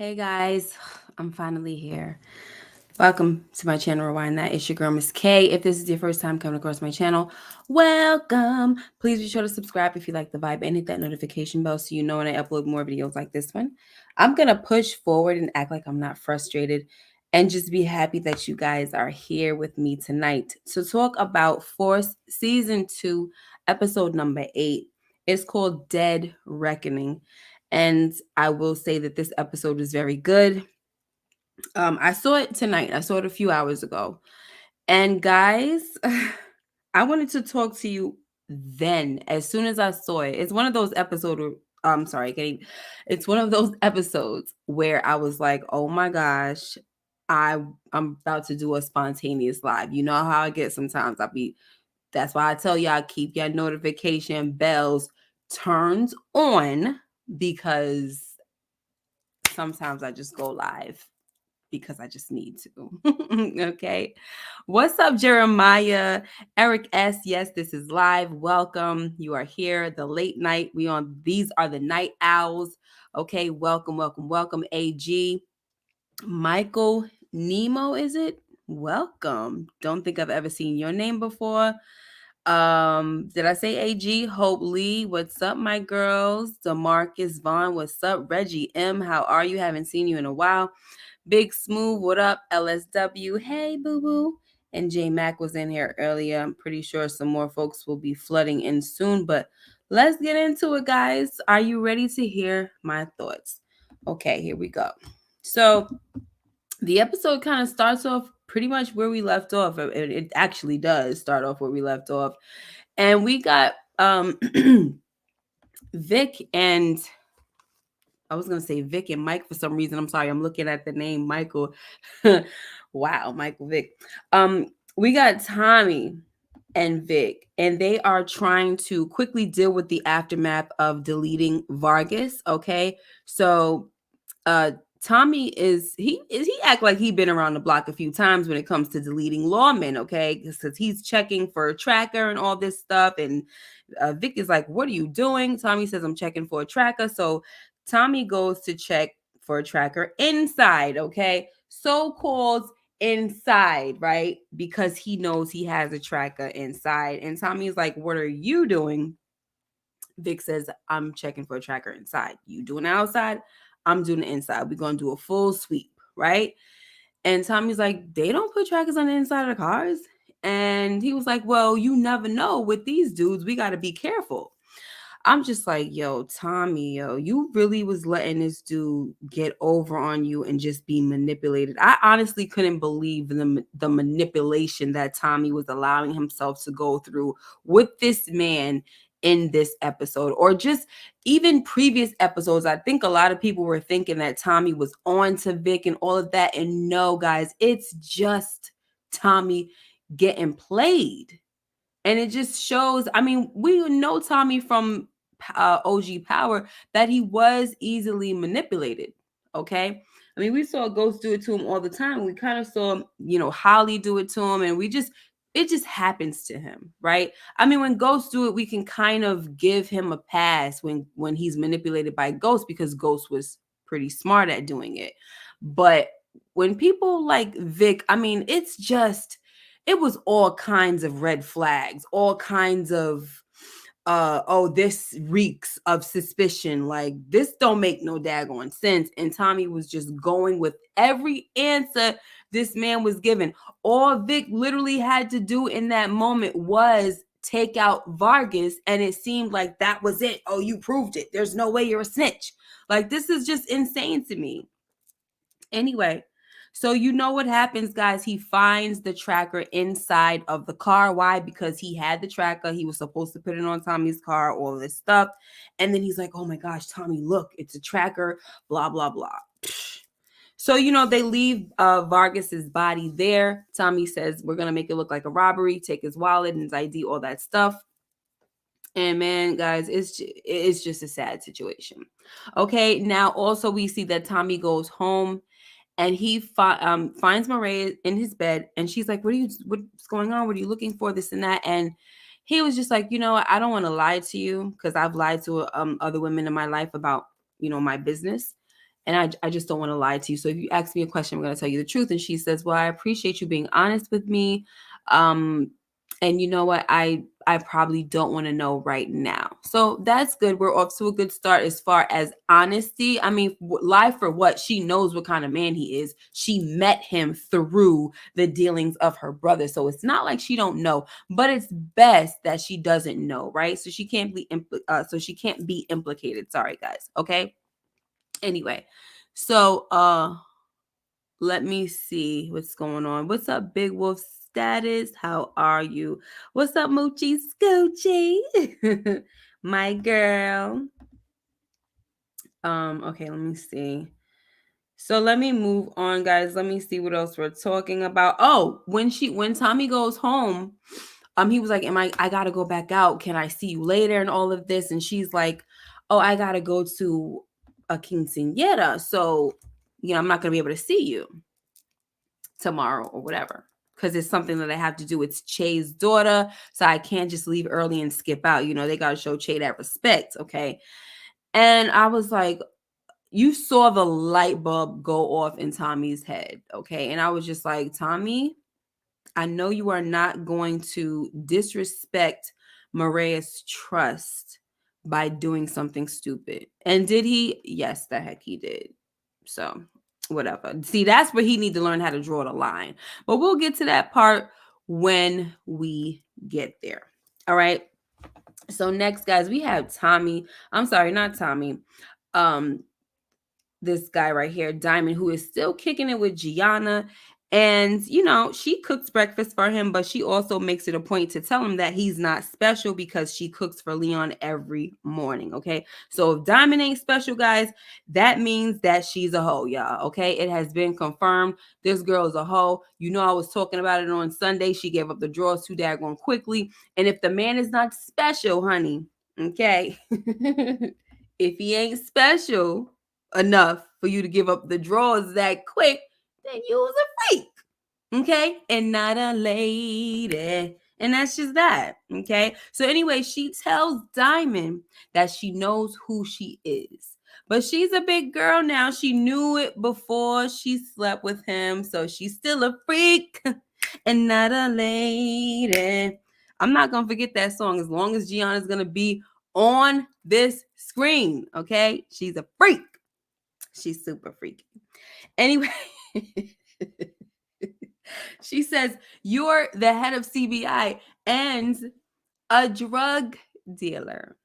Hey guys, I'm finally here. Welcome to my channel, Rewind That. It's your girl, Miss K. If this is your first time coming across my channel, welcome. Please be sure to subscribe if you like the vibe and hit that notification bell so you know when I upload more videos like this one. I'm going to push forward and act like I'm not frustrated and just be happy that you guys are here with me tonight to talk about Force Season 2, Episode number 8. It's called Dead Reckoning. And I will say that this episode is very good. I saw it tonight. I saw it a few hours ago. And guys, I wanted to talk to you then as soon as I saw it. It's one of those episodes. I'm sorry, it's one of those episodes where I was like, "Oh my gosh, I'm about to do a spontaneous live." You know how I get sometimes. That's why I tell y'all keep your notification bells turned on because sometimes I just go live because I just need to. Okay. What's up, Jeremiah? Eric S. Yes, this is live. Welcome. You are here. The late night. These are the night owls. Okay. Welcome, welcome, welcome. AG. Michael Nemo, is it? Welcome. Don't think I've ever seen your name before. Did I say AG? Hope Lee, what's up, my girls? Demarcus Vaughn, what's up? Reggie M, how are you? Haven't seen you in a while. Big Smooth, what up? LSW, hey, boo boo. And J Mac was in here earlier. I'm pretty sure some more folks will be flooding in soon, but let's get into it, guys. Are you ready to hear my thoughts? Okay, here we go. So, the episode kind of starts off pretty much where we left off. It actually does start off where we left off. And we got Vic and I was gonna say Vic and Mike for some reason. I'm sorry, I'm looking at the name Michael. Wow, Michael Vic. We got Tommy and Vic, and they are trying to quickly deal with the aftermath of deleting Vargas. Okay, so Tommy he act like he been around the block a few times when it comes to deleting lawmen, okay? Because he's checking for a tracker and all this stuff, and Vic is like, "What are you doing?" Tommy says, "I'm checking for a tracker." So Tommy goes to check for a tracker inside, okay? So-called inside, right? Because he knows he has a tracker inside. And Tommy's like, "What are you doing?" Vic says, "I'm checking for a tracker inside. You doing it outside? I'm doing it inside. We're going to do a full sweep, right?" And Tommy's like, "They don't put trackers on the inside of the cars." And he was like, "Well, you never know with these dudes. We got to be careful." I'm just like, yo, Tommy, yo, you really was letting this dude get over on you and just be manipulated. I honestly couldn't believe the manipulation that Tommy was allowing himself to go through with this man in this episode, or just even previous episodes. I think a lot of people were thinking that Tommy was on to Vic and all of that. And no, guys, it's just Tommy getting played. And it just shows, I mean, we know Tommy from OG Power that he was easily manipulated. Okay. I mean, we saw Ghost do it to him all the time. We kind of saw, Holly do it to him, and it just happens to him, right? I mean, when Ghost do it, we can kind of give him a pass when he's manipulated by Ghost because Ghost was pretty smart at doing it. But when people like Vic, I mean, it was all kinds of red flags, all kinds of oh, this reeks of suspicion. Like, this don't make no daggone sense. And Tommy was just going with every answer this man was given. All Vic literally had to do in that moment was take out Vargas, and it seemed like that was it. Oh, you proved it. There's no way you're a snitch. Like, this is just insane to me. Anyway, so you know what happens, guys. He finds the tracker inside of the car. Why? Because he had the tracker. He was supposed to put it on Tommy's car, all this stuff. And then he's like, "Oh my gosh, Tommy, look, it's a tracker, blah, blah, blah." So, they leave Vargas's body there. Tommy says, "We're going to make it look like a robbery, take his wallet and his ID, all that stuff." And man, guys, it's just a sad situation. Okay, now also we see that Tommy goes home and he finds Marae in his bed, and she's like, what's going on? What are you looking for? This and that. And he was just like, I don't want to lie to you because I've lied to other women in my life about, my business. And I just don't want to lie to you. So if you ask me a question, I'm going to tell you the truth. And she says, well, I appreciate you being honest with me. And you know what? I probably don't want to know right now. So that's good. We're off to a good start as far as honesty. I mean, lie for what? She knows what kind of man he is. She met him through the dealings of her brother. So it's not like she don't know, but it's best that she doesn't know, right? So she can't be implicated. Sorry, guys. Okay. Anyway, so let me see what's going on. What's up, Big Wolf Status? How are you? What's up, Moochie Scoochie? My girl. Okay, let me see. So let me move on, guys. Let me see what else we're talking about. Oh, when Tommy goes home, he was like, I gotta go back out. Can I see you later? And all of this. And she's like, oh, I gotta go to a quinceañera. So, I'm not gonna be able to see you tomorrow or whatever. Because it's something that I have to do. It's Che's daughter. So I can't just leave early and skip out. They gotta show Che that respect. Okay. And I was like, you saw the light bulb go off in Tommy's head. Okay. And I was just like, Tommy, I know you are not going to disrespect Mariah's trust by doing something stupid. And did he? Yes, the heck he did. So whatever. See, that's where he need to learn how to draw the line. But we'll get to that part when we get there. All right. So next, guys, we have Tommy. I'm sorry, not Tommy. This guy right here, Diamond, who is still kicking it with Giana. And, she cooks breakfast for him, but she also makes it a point to tell him that he's not special because she cooks for Leon every morning. Okay. So if Diamond ain't special, guys, that means that she's a hoe, y'all. Okay. It has been confirmed. This girl is a hoe. I was talking about it on Sunday. She gave up the drawers too daggone quickly. And if the man is not special, honey, okay, if he ain't special enough for you to give up the drawers that quick, then you was a freak. Okay. And not a lady. And that's just that. Okay. So anyway, she tells Diamond that she knows who she is. But she's a big girl now. She knew it before she slept with him. So she's still a freak and not a lady. I'm not going to forget that song as long as Giana's going to be on this screen. Okay. She's a freak. She's super freaky. Anyway, she says, you're the head of CBI and a drug dealer.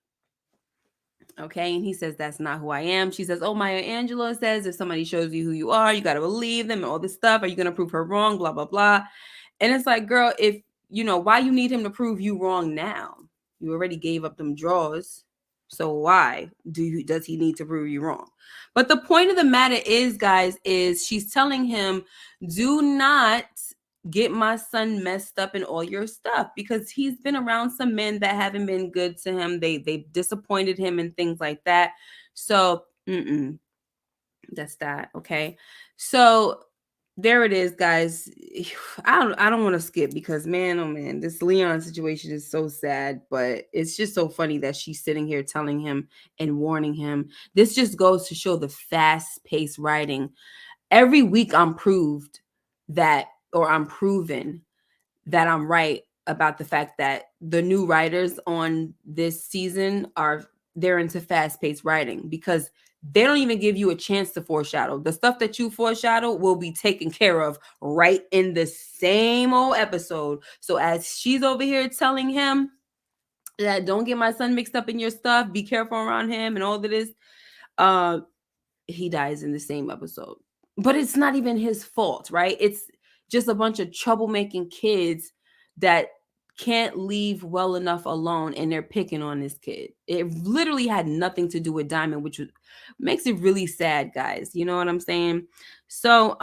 Okay. And he says, that's not who I am. She says, oh, Maya Angelou says, if somebody shows you who you are, you got to believe them and all this stuff. Are you going to prove her wrong? Blah, blah, blah. And it's like, girl, if, why you need him to prove you wrong now? You already gave up them drawers. So why does he need to prove you wrong? But the point of the matter is, guys, is she's telling him, do not get my son messed up in all your stuff, because he's been around some men that haven't been good to him. They disappointed him and things like that. So that's that. Okay. So there it is, guys. I don't want to skip because, man, oh man, this Leon situation is so sad, but it's just so funny that she's sitting here telling him and warning him. This just goes to show the fast-paced writing. Every week I'm proven that I'm right about the fact that the new writers on this season they're into fast-paced writing, because they don't even give you a chance to foreshadow. The stuff that you foreshadow will be taken care of right in the same old episode. So as she's over here telling him that don't get my son mixed up in your stuff, be careful around him and all of this, he dies in the same episode. But it's not even his fault, right? It's just a bunch of troublemaking kids that can't leave well enough alone, and they're picking on this kid. It literally had nothing to do with Diamond, which makes it really sad, guys. You know what I'm saying? So,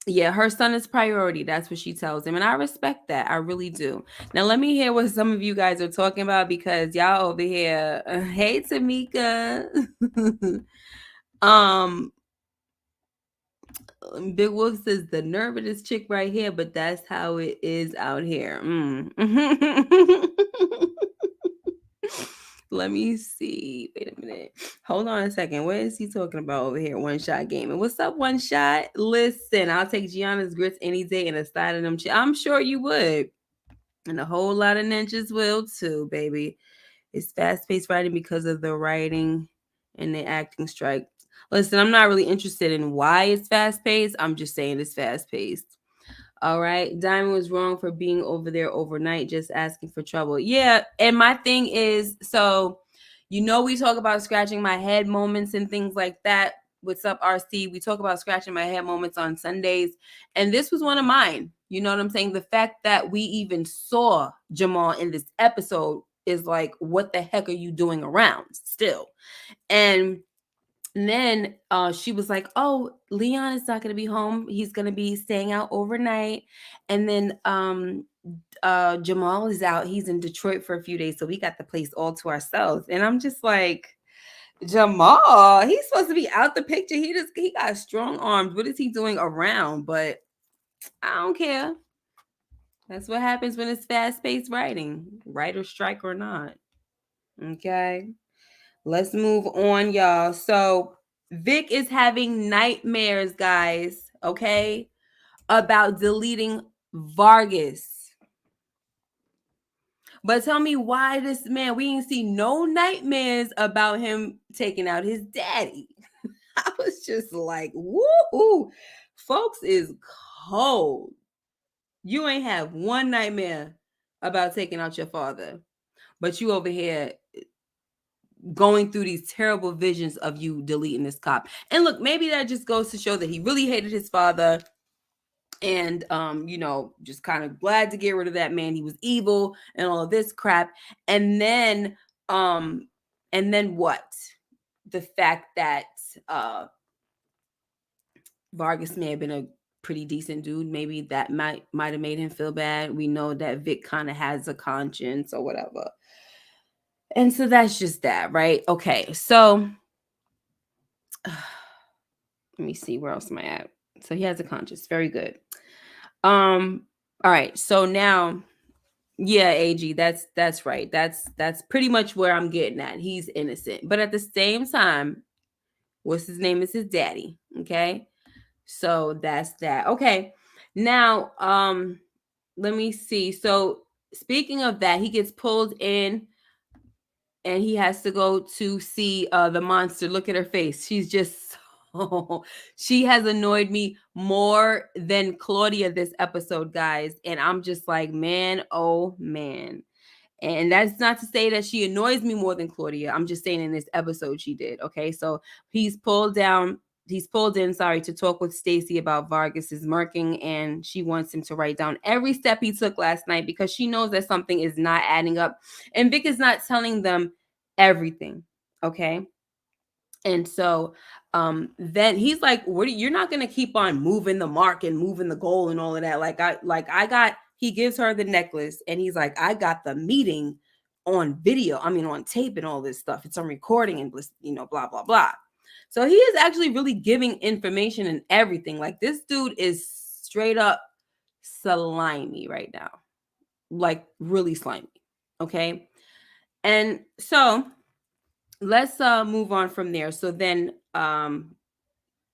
yeah, her son is priority. That's what she tells him. And I respect that. I really do. Now, let me hear what some of you guys are talking about, because y'all over here, hey, Tamika. Big Wolf says the nerve of this chick right here, but that's how it is out here. Let me see. Wait a minute. Hold on a second. What is he talking about over here? One shot gaming. What's up, one shot? Listen, I'll take Giana's grits any day and a side of them. I'm sure you would. And a whole lot of ninjas will too, baby. It's fast paced writing because of the writing and the acting strike. Listen, I'm not really interested in why it's fast paced. I'm just saying it's fast paced. All right. Diamond was wrong for being over there overnight, just asking for trouble. Yeah. And my thing is, so, we talk about scratching my head moments and things like that. What's up, RC? We talk about scratching my head moments on Sundays. And this was one of mine. You know what I'm saying? The fact that we even saw Jamal in this episode is like, what the heck are you doing around still? And then she was like, oh, Leon is not going to be home. He's going to be staying out overnight. And then Jamal is out. He's in Detroit for a few days. So we got the place all to ourselves. And I'm just like, Jamal, he's supposed to be out the picture. He got strong arms. What is he doing around? But I don't care. That's what happens when it's fast-paced writing, writer strike or not. Okay. Let's move on, y'all. So Vic is having nightmares, guys, okay, about deleting Vargas. But tell me why this man, we ain't see no nightmares about him taking out his daddy. I was just like, woo, folks is cold. You ain't have one nightmare about taking out your father, but you over here going through these terrible visions of you deleting this cop. And look, maybe that just goes to show that he really hated his father and just kind of glad to get rid of that man. He was evil and all of this crap. And then what? The fact that Vargas may have been a pretty decent dude. Maybe that might have made him feel bad. We know that Vic kind of has a conscience or whatever. And so that's just that, right? Okay, so let me see, where else am I at? So he has a conscience. Very good. All right. So now, yeah, AG, that's right. That's pretty much where I'm getting at. He's innocent. But at the same time, what's his name is his daddy. Okay. So that's that. Okay. Now, let me see. So speaking of that, he gets pulled in and he has to go to see the monster. Look at her face. She's just she has annoyed me more than Claudia this episode, guys. And I'm just like, man, oh man. And that's not to say that she annoys me more than Claudia. I'm just saying in this episode she did. Okay. So he's pulled in, to talk with Stacy about Vargas's murking, and she wants him to write down every step he took last night because she knows that something is not adding up. And Vic is not telling them everything. Okay. And so then he's like, you're not gonna keep on moving the mark and moving the goal and all of that. He gives her the necklace and he's like, I got the meeting on video, on tape and all this stuff. It's on recording and blah, blah, blah. So he is actually really giving information and everything. Like, this dude is straight up slimy right now. Like, really slimy. Okay. And so let's move on from there. So then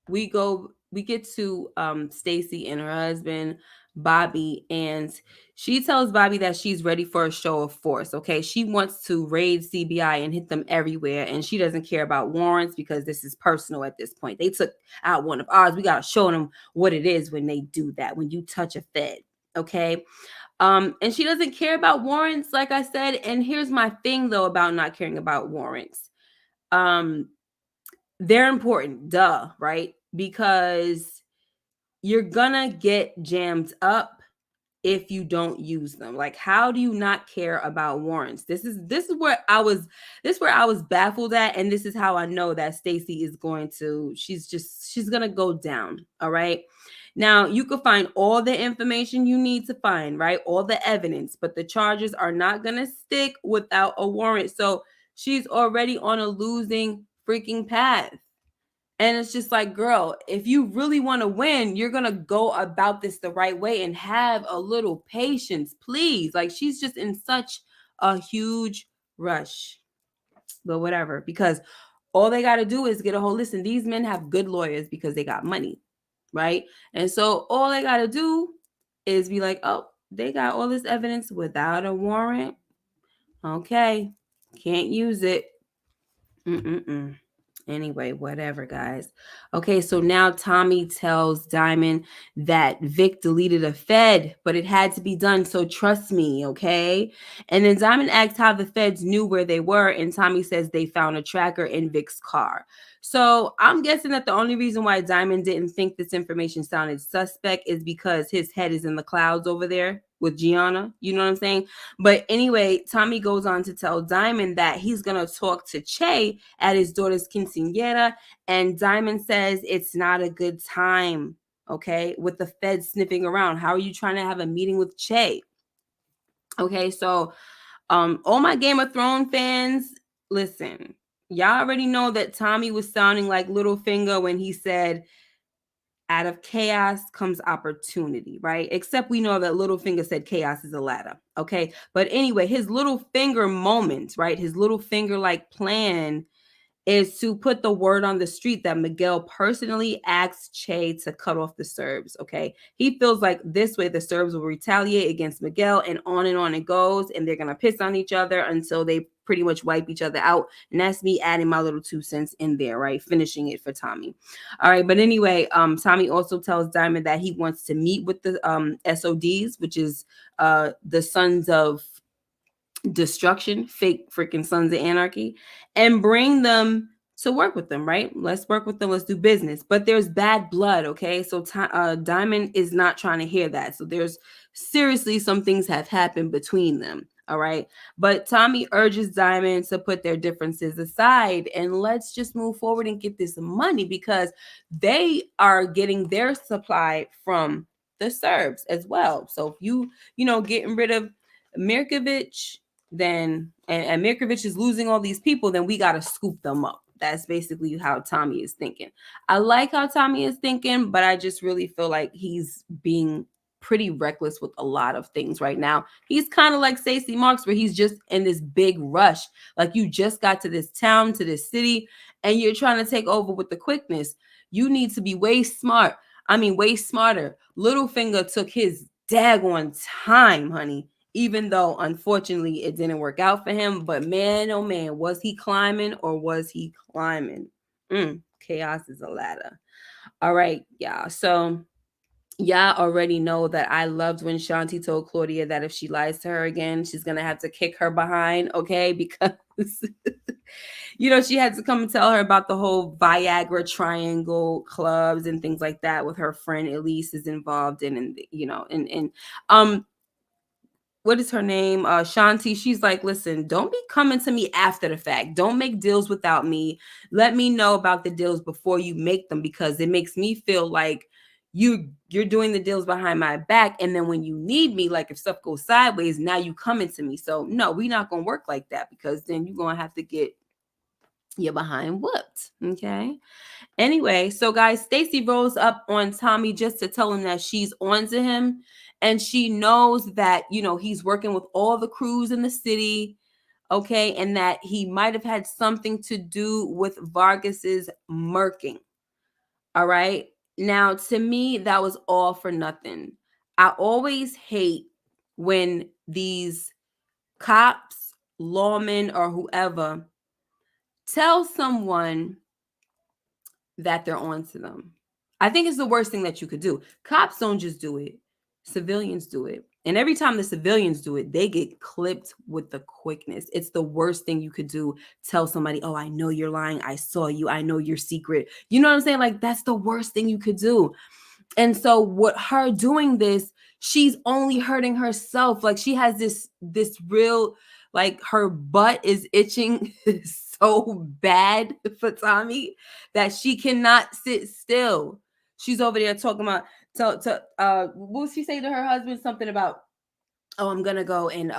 we get to Stacy and her husband Bobby, and she tells Bobby that she's ready for a show of force. Okay, she wants to raid CBI and hit them everywhere, and she doesn't care about warrants because this is personal at this point. They took out one of ours. We gotta show them what it is when they do that, when you touch a Fed. Okay. And she doesn't care about warrants, like I said. And here's my thing though about not caring about warrants. They're important, duh, right? Because you're gonna get jammed up if you don't use them. Like, how do you not care about warrants? This is where I was baffled at, and this is how I know that Stacy is going to, she's gonna go down. All right. Now, you can find all the information you need to find, right? All the evidence, but the charges are not gonna stick without a warrant. So she's already on a losing freaking path. And it's just like, girl, if you really want to win, you're going to go about this the right way and have a little patience, please. Like, she's just in such a huge rush. But whatever, because all they got to do is get a hold. Listen, these men have good lawyers because they got money, right? And so all they got to do is be like, oh, they got all this evidence without a warrant. Okay, can't use it. Mm-mm-mm. Anyway, whatever, guys. Okay, so now Tommy tells Diamond that Vic deleted a Fed, but it had to be done, so trust me, okay? And then Diamond asks how the Feds knew where they were, and Tommy says they found a tracker in Vic's car. So I'm guessing that the only reason why Diamond didn't think this information sounded suspect is because his head is in the clouds over there with Giana. You know what I'm saying? But anyway, Tommy goes on to tell Diamond that he's going to talk to Che at his daughter's quinceañera. And Diamond says it's not a good time, okay, with the feds sniffing around. How are you trying to have a meeting with Che? Okay, so all my Game of Thrones fans, listen, y'all already know that Tommy was sounding like Littlefinger when he said, out of chaos comes opportunity, right? Except we know that Littlefinger said chaos is a ladder, okay? But anyway, his little finger moment, right? His little finger like plan is to put the word on the street that Miguel personally asked Che to cut off the Serbs, okay? He feels like this way the Serbs will retaliate against Miguel, and on it goes, and they're going to piss on each other until they pretty much wipe each other out. And that's me adding my little 2 cents in there, right? Finishing it for Tommy. All right, but anyway, Tommy also tells Diamond that he wants to meet with the SODs, which is the Sons of Destruction, fake freaking Sons of Anarchy, and bring them to work with them, right? Let's work with them. Let's do business. But there's bad blood, okay? So Diamond is not trying to hear that. So there's seriously some things have happened between them, all right? But Tommy urges Diamond to put their differences aside and let's just move forward and get this money because they are getting their supply from the Serbs as well. So if getting rid of Mirkovic, then and Mirkovic is losing all these people, then we got to scoop them up. That's basically how Tommy is thinking. I like how Tommy is thinking, but I just really feel like he's being pretty reckless with a lot of things right now. He's kind of like Stacy Marks, where he's just in this big rush. Like you just got to this town, to this city, and you're trying to take over with the quickness. You need to be way smart. I mean, way smarter. Littlefinger took his daggone time, honey, even though unfortunately it didn't work out for him. But man, oh man, was he climbing or was he climbing? Chaos is a ladder. All right, yeah. So y'all already know that I loved when Shanti told Claudia that if she lies to her again, she's gonna have to kick her behind, okay? Because she had to come and tell her about the whole Viagra triangle clubs and things like that with her friend Elise is involved in, and what is her name? Shanti. She's like, listen, don't be coming to me after the fact. Don't make deals without me. Let me know about the deals before you make them because it makes me feel like you're doing the deals behind my back. And then when you need me, like if stuff goes sideways, now you coming to me. So no, we're not going to work like that because then you're going to have to get your behind whooped. Okay. Anyway, so guys, Stacy rolls up on Tommy just to tell him that she's on to him. And she knows that, he's working with all the crews in the city. Okay. And that he might have had something to do with Vargas's murking. All right. Now, to me, that was all for nothing. I always hate when these cops, lawmen, or whoever tell someone that they're on to them. I think it's the worst thing that you could do. Cops don't just do it. Civilians do it. And every time the civilians do it, they get clipped with the quickness. It's the worst thing you could do. Tell somebody, oh, I know you're lying. I saw you. I know your secret. You know what I'm saying? Like, that's the worst thing you could do. And so with her doing this, she's only hurting herself. Like she has this real, like her butt is itching so bad for Tommy that she cannot sit still. She's over there talking about what was she say to her husband? Something about, oh, I'm gonna go and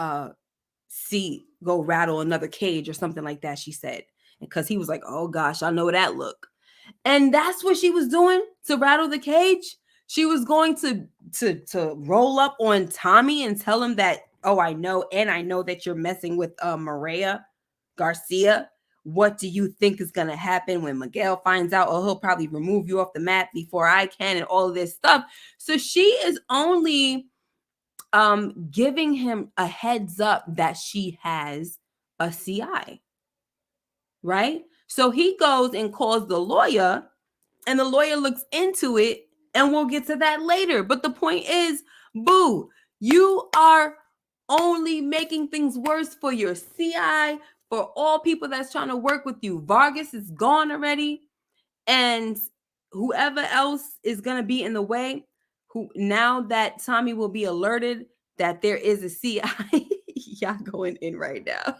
go rattle another cage or something like that, she said. Because he was like, oh gosh, I know that look. And that's what she was doing to rattle the cage. She was going to roll up on Tommy and tell him that, oh, I know, and I know that you're messing with Maria Garcia. what do you think is going to happen when Miguel finds out? Oh, he'll probably remove you off the map before I can, and all of this stuff. So she is only giving him a heads up that she has a CI, right? So he goes and calls the lawyer, and the lawyer looks into it, and we'll get to that later. But the point is, boo, you are only making things worse for your CI, for all people that's trying to work with you. Vargas is gone already, and whoever else is going to be in the way, who now that Tommy will be alerted that there is a CI, y'all going in right now.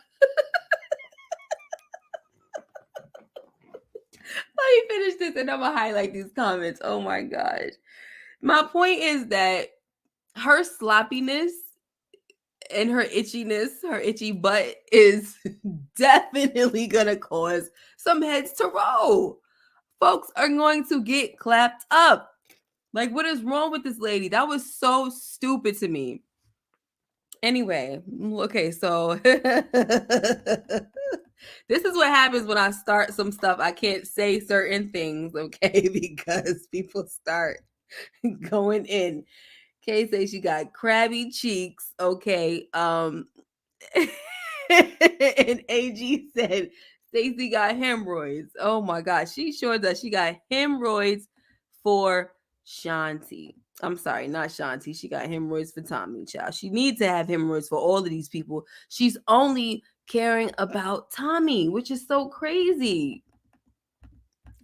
Let me finish this and I'm gonna highlight these comments. Oh my gosh. My point is that her sloppiness and her itchiness, her itchy butt is definitely gonna cause some heads to roll. Folks are going to get clapped up. Like, what is wrong with this lady? That was so stupid to me. Anyway, okay, so this is what happens when I start some stuff. I can't say certain things, okay, because people start going in. Kay says she got crabby cheeks, okay. And AG said Stacy got hemorrhoids. Oh my gosh, she sure does. She got hemorrhoids for Shanti. I'm sorry, not Shanti. She got hemorrhoids for Tommy, child. She needs to have hemorrhoids for all of these people. She's only caring about Tommy, which is so crazy.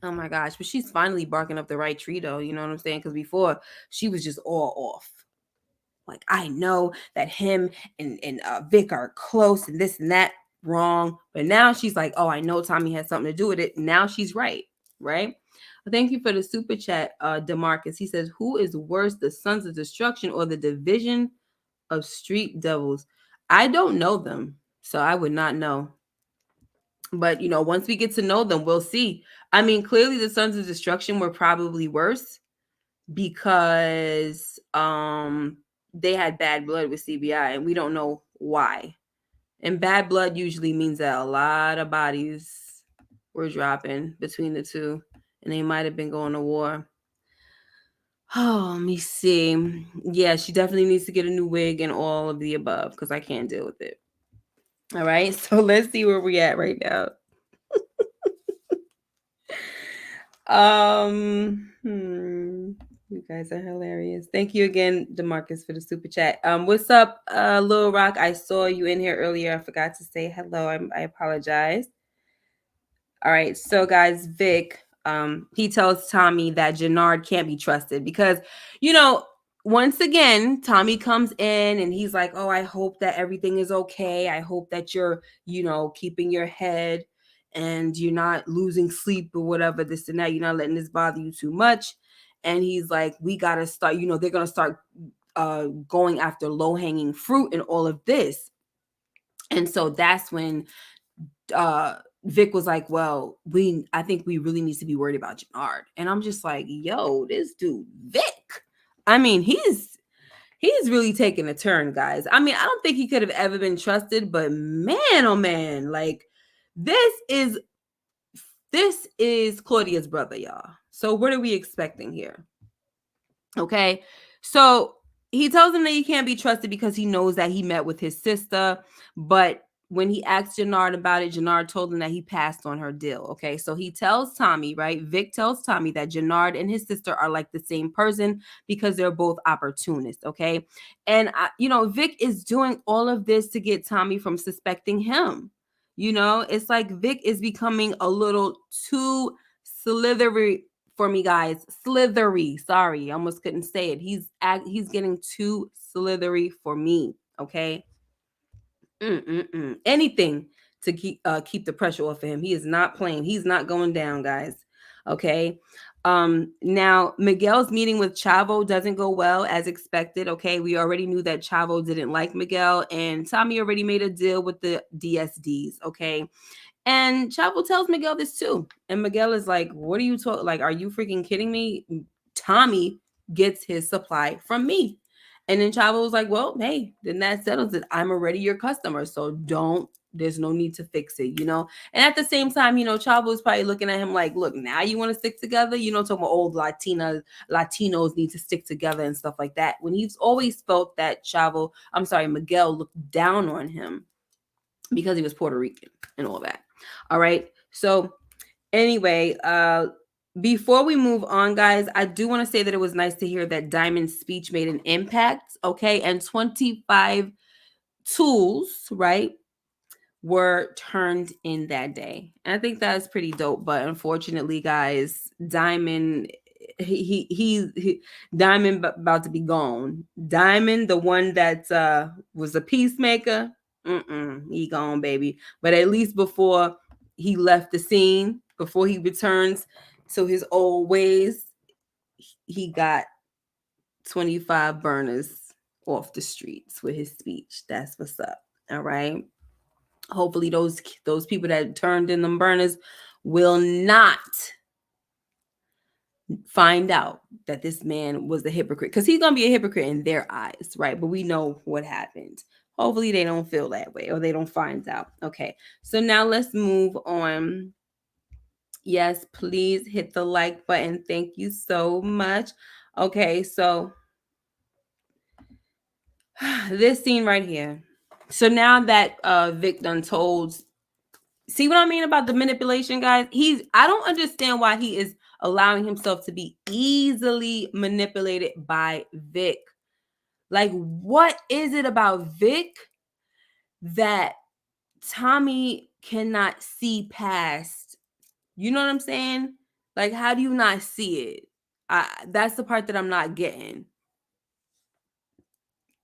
Oh my gosh, but she's finally barking up the right tree, though. You know what I'm saying? Because before, she was just all off. Like, I know that him and Vic are close and this and that. Wrong. But now she's like, oh, I know Tommy has something to do with it. Now she's right. Right? Thank you for the super chat, DeMarcus. He says, who is worse, the Sons of Destruction or the Division of Street Devils? I don't know them, so I would not know. But, you know, once we get to know them, we'll see. I mean, clearly the Sons of Destruction were probably worse because they had bad blood with CBI, and we don't know why. And bad blood usually means that a lot of bodies were dropping between the two, and they might have been going to war. Oh, let me see. Yeah, she definitely needs to get a new wig and all of the above because I can't deal with it. All right, so let's see where we're at right now. You guys are hilarious. Thank you again, DeMarcus, for the super chat. What's up, Lil Rock? I saw you in here earlier. I forgot to say hello. I apologize. All right, so guys, Vic, he tells Tommy that Janard can't be trusted because, you know, once again, Tommy comes in and he's like, oh, I hope that everything is okay. I hope that you're, you know, keeping your head and you're not losing sleep or whatever, this and that. You're not letting this bother you too much. And he's like, we got to start, you know, they're going to start going after low-hanging fruit and all of this. And so that's when Vic was like, well, I think we really need to be worried about Janard. And I'm just like, yo, this dude, Vic. I mean, he's really taking a turn, guys. I mean, I don't think he could have ever been trusted, but man, oh man, like this is Claudia's brother, y'all. So what are we expecting here? Okay. So he tells him that he can't be trusted because he knows that he met with his sister, but when he asked Janard about it, Janard told him that he passed on her deal. Okay, so he tells Tommy, right? Vic tells Tommy that Janard and his sister are like the same person because they're both opportunists. Okay, and you know, Vic is doing all of this to get Tommy from suspecting him. You know, it's like Vic is becoming a little too slithery for me, guys. Slithery. Sorry, I almost couldn't say it. He's getting too slithery for me. Okay. Anything to keep the pressure off of him. He is not playing. He's not going down, guys. Okay. Now Miguel's meeting with Chavo doesn't go well as expected. Okay, we already knew that Chavo didn't like Miguel, and Tommy already made a deal with the DSDs. Okay, and Chavo tells Miguel this too, and Miguel is like, "What are you talking? Like, are you freaking kidding me? Tommy gets his supply from me." And then Chavo was like, well, hey, then that settles it. I'm already your customer, so don't There's no need to fix it, you know? And at the same time, you know, Chavo is probably looking at him like, look, now you want to stick together? You know, talking about old Latinos need to stick together and stuff like that. When he's always felt that Miguel looked down on him because he was Puerto Rican and all that. All right. So anyway, before we move on, guys, I do want to say that it was nice to hear that Diamond's speech made an impact. Okay. And 25 tools, right, were turned in that day. And I think that's pretty dope. But unfortunately, guys, Diamond, he Diamond about to be gone. Diamond, the one that was a peacemaker, he gone, baby. But at least before he left the scene, before he returns to his old ways, he got 25 burners off the streets with his speech. That's what's up. All right. Hopefully those people that turned in them burners will not find out that this man was a hypocrite, because he's gonna be a hypocrite in their eyes, right? But we know what happened. Hopefully they don't feel that way or they don't find out. Okay, so now let's move on. Yes, please hit the like button. Thank you so much. Okay, so this scene right here. So now that Vic done told, see what I mean about the manipulation, guys? I don't understand why he is allowing himself to be easily manipulated by Vic. Like, what is it about Vic that Tommy cannot see past? You know what I'm saying? Like, how do you not see it? That's the part that I'm not getting.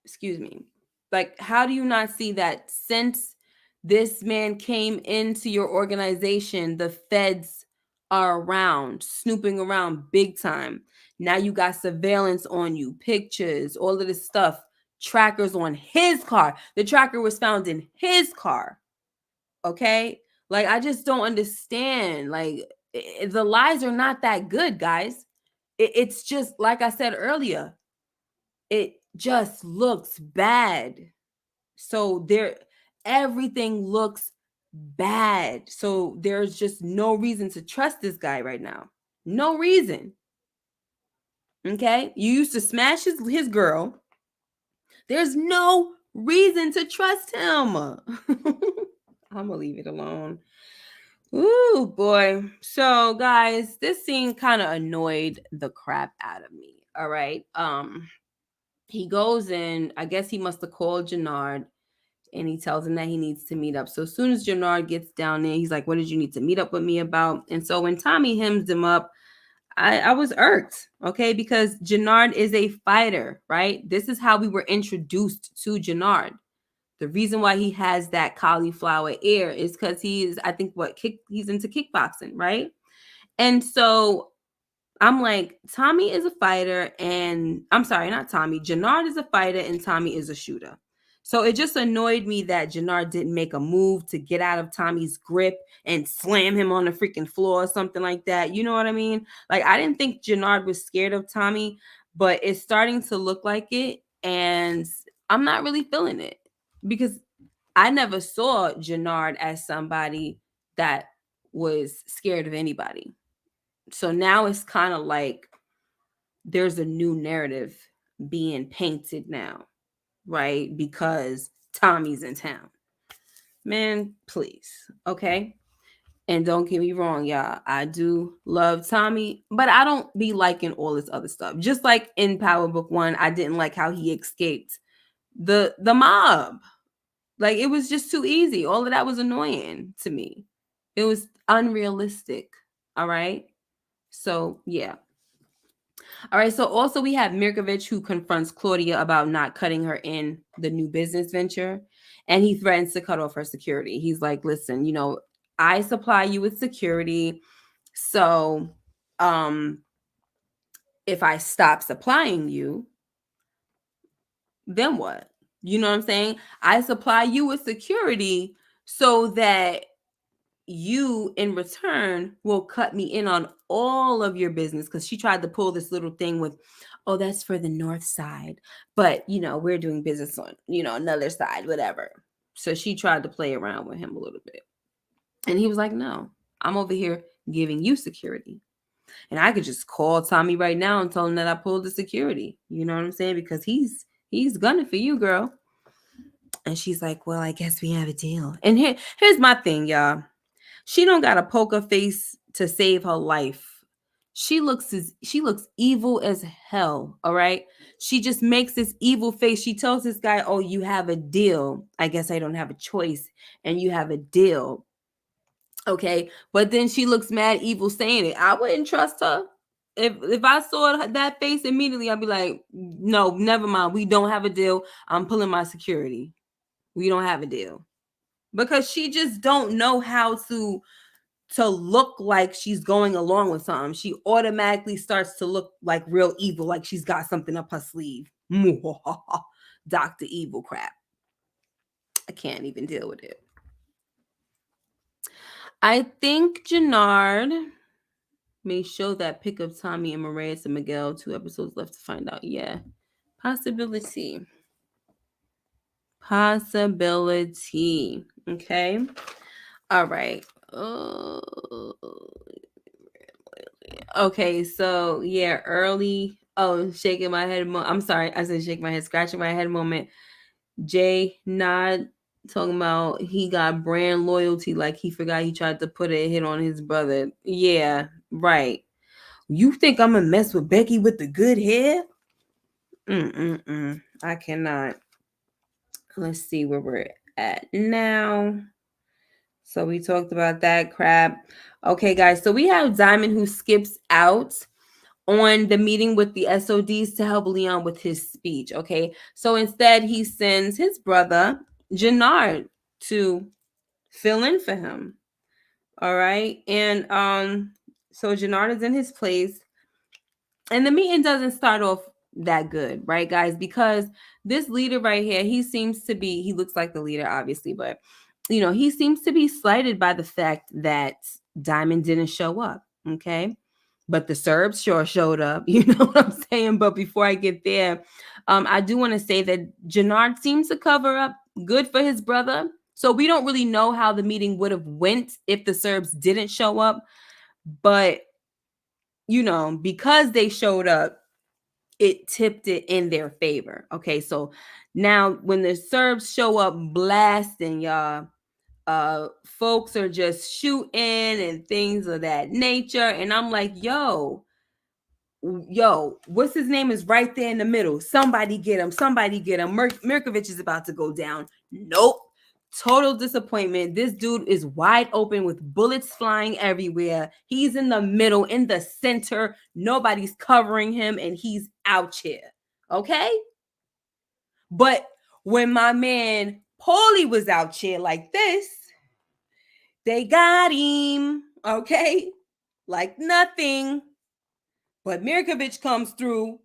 Excuse me. Like, how do you not see that since this man came into your organization, the feds are around, snooping around big time? Now you got surveillance on you, pictures, all of this stuff, trackers on his car. The tracker was found in his car. Okay? Like, I just don't understand. Like, the lies are not that good, guys. It's just, like I said earlier, it just looks bad. So everything looks bad. So there's just no reason to trust this guy right now. No reason. Okay? You used to smash his girl. There's no reason to trust him. I'm gonna leave it alone. Ooh, boy. So, guys, this scene kind of annoyed the crap out of me. All right. He goes in, I guess he must have called Janard, and he tells him that he needs to meet up. So as soon as Janard gets down there, he's like, what did you need to meet up with me about? And so when Tommy hems him up, I was irked, okay, because Janard is a fighter, right? This is how we were introduced to Janard. The reason why he has that cauliflower ear is because he's into kickboxing, right? And so I'm like, Tommy is a fighter, and I'm sorry, not Tommy. Janard is a fighter, and Tommy is a shooter. So it just annoyed me that Janard didn't make a move to get out of Tommy's grip and slam him on the freaking floor or something like that. You know what I mean? Like, I didn't think Janard was scared of Tommy, but it's starting to look like it, and I'm not really feeling it because I never saw Janard as somebody that was scared of anybody. So now it's kind of like there's a new narrative being painted now, right? Because Tommy's in town. Man, please. Okay. And don't get me wrong, y'all. I do love Tommy, but I don't be liking all this other stuff. Just like in Power Book 1, I didn't like how he escaped the mob. Like, it was just too easy. All of that was annoying to me. It was unrealistic. All right. So, yeah. All right. So also we have Mirkovich, who confronts Claudia about not cutting her in the new business venture. And he threatens to cut off her security. He's like, listen, I supply you with security. So if I stop supplying you, then what? You know what I'm saying? I supply you with security so that you in return will cut me in on all of your business, because she tried to pull this little thing with, oh, that's for the north side, but we're doing business on another side, whatever. So she tried to play around with him a little bit. And he was like, no, I'm over here giving you security. And I could just call Tommy right now and tell him that I pulled the security. You know what I'm saying? Because he's gunning for you, girl. And she's like, well, I guess we have a deal. And here's my thing, y'all. She don't got a poker face to save her life. She looks evil as hell, all right? She just makes this evil face. She tells this guy, "Oh, you have a deal. I guess I don't have a choice and you have a deal." Okay? But then she looks mad evil saying it. I wouldn't trust her. If I saw that face immediately, I'd be like, "No, never mind. We don't have a deal. I'm pulling my security. We don't have a deal." Because she just don't know how to look like she's going along with something. She automatically starts to look like real evil, like she's got something up her sleeve. Dr. Evil crap. I can't even deal with it. I think Janard may show that pick of Tommy and Maria to Miguel. 2 episodes left to find out. Yeah. Possibility. Possibility. Okay. All right. Okay, so yeah, early. Oh, shaking my head. I'm sorry, I said shake my head, scratching my head moment. Janard talking about he got brand loyalty, like he forgot he tried to put a hit on his brother. Yeah, right. You think I'm gonna mess with Becky with the good hair? I cannot. Let's see where we're at now. So we talked about that crap. Okay, guys. So we have Diamond who skips out on the meeting with the SODs to help Leon with his speech. Okay. So instead, he sends his brother, Janard, to fill in for him. All right. And so Janard is in his place. And the meeting doesn't start off that good, right, guys? Because this leader right here, he looks like the leader, obviously, but he seems to be slighted by the fact that Diamond didn't show up. Okay. But the Serbs sure showed up. You know what I'm saying? But before I get there, I do want to say that Janard seems to cover up good for his brother. So we don't really know how the meeting would have went if the Serbs didn't show up. But, because they showed up, it tipped it in their favor. Okay, so now when the Serbs show up blasting, y'all, folks are just shooting and things of that nature. And I'm like, yo, what's his name is right there in the middle. Somebody get him. Mirkovic is about to go down. Nope. Total disappointment. This dude is wide open with bullets flying everywhere. He's in the middle, in the center. Nobody's covering him, and he's out here. Okay? But when my man Paulie was out here like this, they got him. Okay? Like nothing. But Mirkovic comes through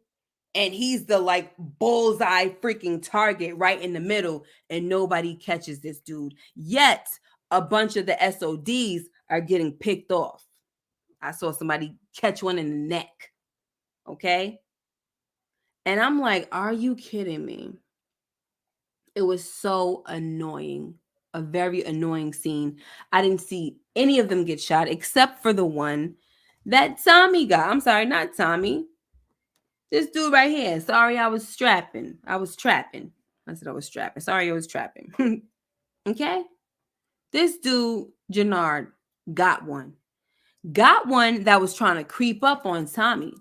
and he's the like bullseye freaking target right in the middle, and nobody catches this dude. Yet a bunch of the SODs are getting picked off. I saw somebody catch one in the neck. Okay. And I'm like, are you kidding me? It was so annoying. A very annoying scene. I didn't see any of them get shot except for the one that Tommy got. I'm sorry, not Tommy. This dude right here. Sorry, I was trapping. I said I was trapping. Sorry, I was trapping. Okay? This dude, Janard, got one. Got one that was trying to creep up on Tommy.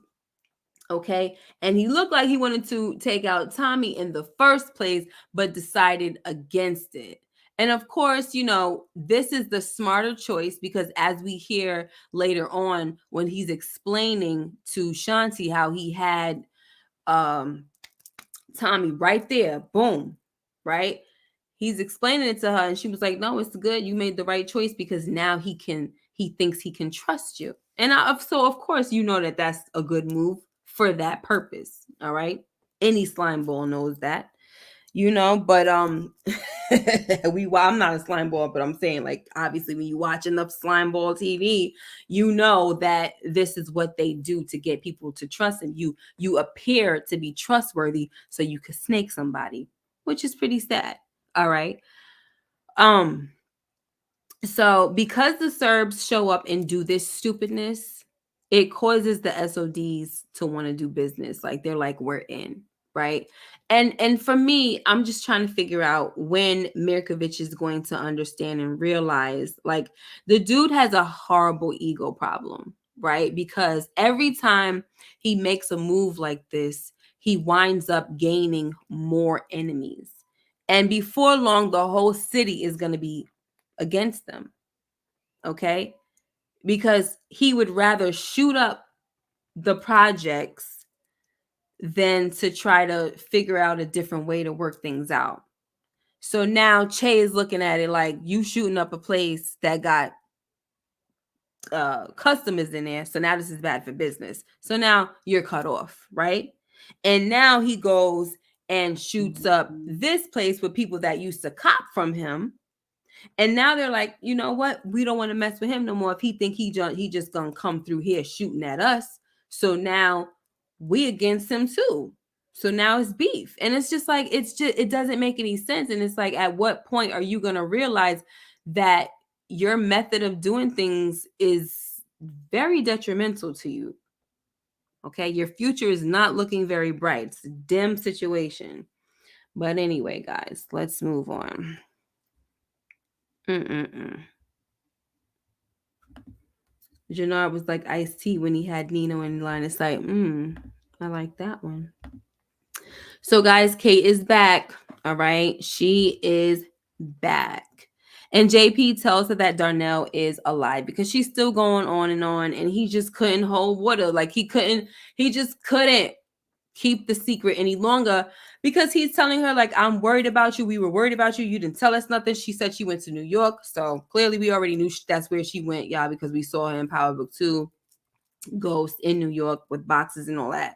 Okay? And he looked like he wanted to take out Tommy in the first place, but decided against it. And of course, this is the smarter choice because as we hear later on when he's explaining to Shanti how he had Tommy right there, boom, right? He's explaining it to her and she was like, no, it's good, you made the right choice because now he thinks he can trust you. And so of course that's a good move for that purpose. All right, any slime ball knows that, but I'm not a slime ball, but I'm saying, like, obviously when you watch enough slime ball TV, that this is what they do to get people to trust them. You appear to be trustworthy so you could snake somebody, which is pretty sad. All right. Um, so because the Serbs show up and do this stupidness, it causes the SODs to want to do business. Like they're like, we're in, right? And for me, I'm just trying to figure out when Mirkovic is going to understand and realize like the dude has a horrible ego problem, right? Because every time he makes a move like this, he winds up gaining more enemies. And before long, the whole city is going to be against them. Okay. Because he would rather shoot up the projects than to try to figure out a different way to work things out. So now Che is looking at it like you shooting up a place that got customers in there. So now this is bad for business. So now you're cut off, right? And now he goes and shoots up this place with people that used to cop from him. And now they're like, you know what? We don't want to mess with him no more. If he think he just gonna come through here shooting at us. So now we against him too. So now it's beef. And it's just like it doesn't make any sense. And it's like at what point are you gonna realize that your method of doing things is very detrimental to you? Okay, your future is not looking very bright. It's a dim situation. But anyway, guys, let's move on. Janard was like iced tea when he had Nino in line of sight. I like that one. So, guys, Kate is back. All right. She is back. And JP tells her that Darnell is alive because she's still going on, and he just couldn't hold water. Like he just couldn't keep the secret any longer because he's telling her like, I'm worried about you. We were worried about you. You didn't tell us nothing. She said she went to New York. So clearly we already knew that's where she went, y'all, because we saw her in Power Book 2 Ghost in New York with boxes and all that.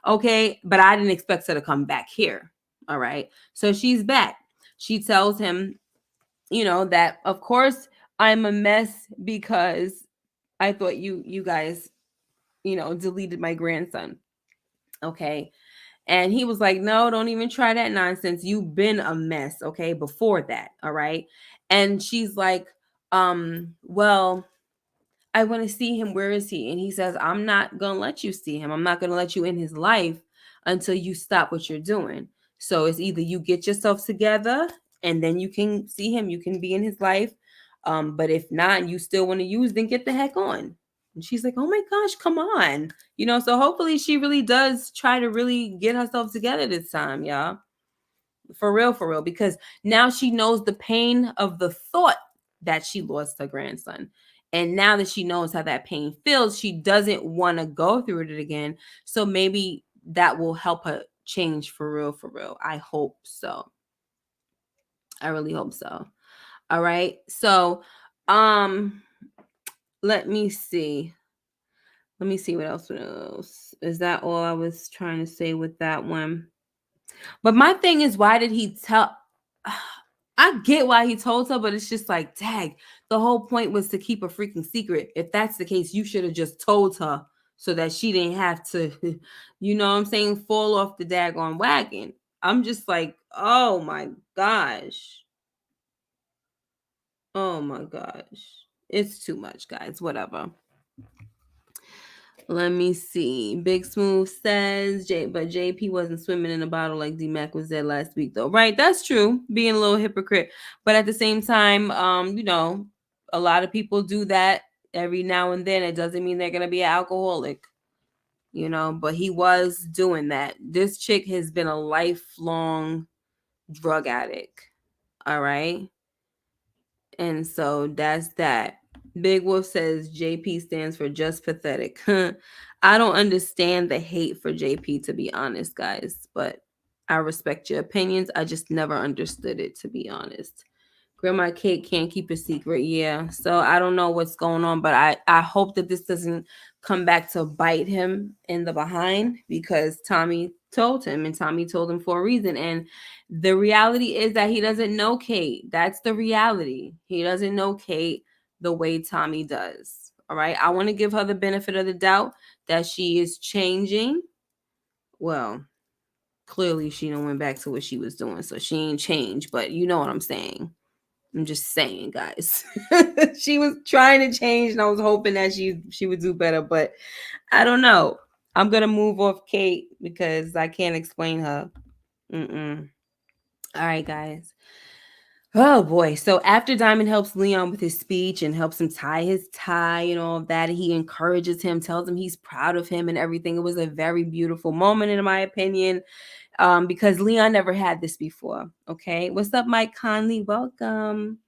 Okay. But I didn't expect her to come back here. All right. So she's back. She tells him, that of course I'm a mess because I thought you guys, deleted my grandson. Okay. And he was like, no, don't even try that nonsense. You've been a mess, okay, before that. All right. And she's like, well, I want to see him. Where is he? And he says, I'm not going to let you see him. I'm not going to let you in his life until you stop what you're doing. So it's either you get yourself together and then you can see him, you can be in his life. But if not, and you still want to use, then get the heck on. And she's like, oh my gosh, come on. So hopefully she really does try to really get herself together this time, y'all. For real, because now she knows the pain of the thought that she lost her grandson. And now that she knows how that pain feels, she doesn't want to go through it again. So maybe that will help her change for real. I hope so. I really hope so. All right. So, let me see. Let me see what else. Is that all I was trying to say with that one? But my thing is, why did he tell? I get why he told her, but it's just like, dang, the whole point was to keep a freaking secret. If that's the case, you should have just told her so that she didn't have to, you know what I'm saying, fall off the daggone wagon. I'm just like, oh my gosh. Oh my gosh. It's too much, guys. Whatever. Let me see. Big Smooth says, but JP wasn't swimming in a bottle like D-Mac was there last week, though. Right, that's true. Being a little hypocrite. But at the same time, a lot of people do that every now and then. It doesn't mean they're going to be an alcoholic, but he was doing that. This chick has been a lifelong drug addict. All right. And so that's that. Big Wolf says JP stands for just pathetic. I don't understand the hate for JP, to be honest, guys, but I respect your opinions. I just never understood it, to be honest. Grandma Kate can't keep a secret. Yeah. So I don't know what's going on, but I hope that this doesn't come back to bite him in the behind, because Tommy told him, and Tommy told him for a reason. And the reality is that he doesn't know Kate. That's the reality. He doesn't know Kate the way Tommy does. All right. I want to give her the benefit of the doubt that she is changing. Well, clearly she don't went back to what she was doing, so she ain't changed, but you know what I'm saying. I'm just saying, guys. She was trying to change, and I was hoping that she would do better, but I don't know. I'm gonna move off Kate because I can't explain her. Mm-mm. All right, guys. Oh boy. So after Diamond helps Leon with his speech and helps him tie his tie and all of that, he encourages him, tells him he's proud of him and everything. It was a very beautiful moment, in my opinion, because Leon never had this before. Okay. What's up, Mike Conley? Welcome.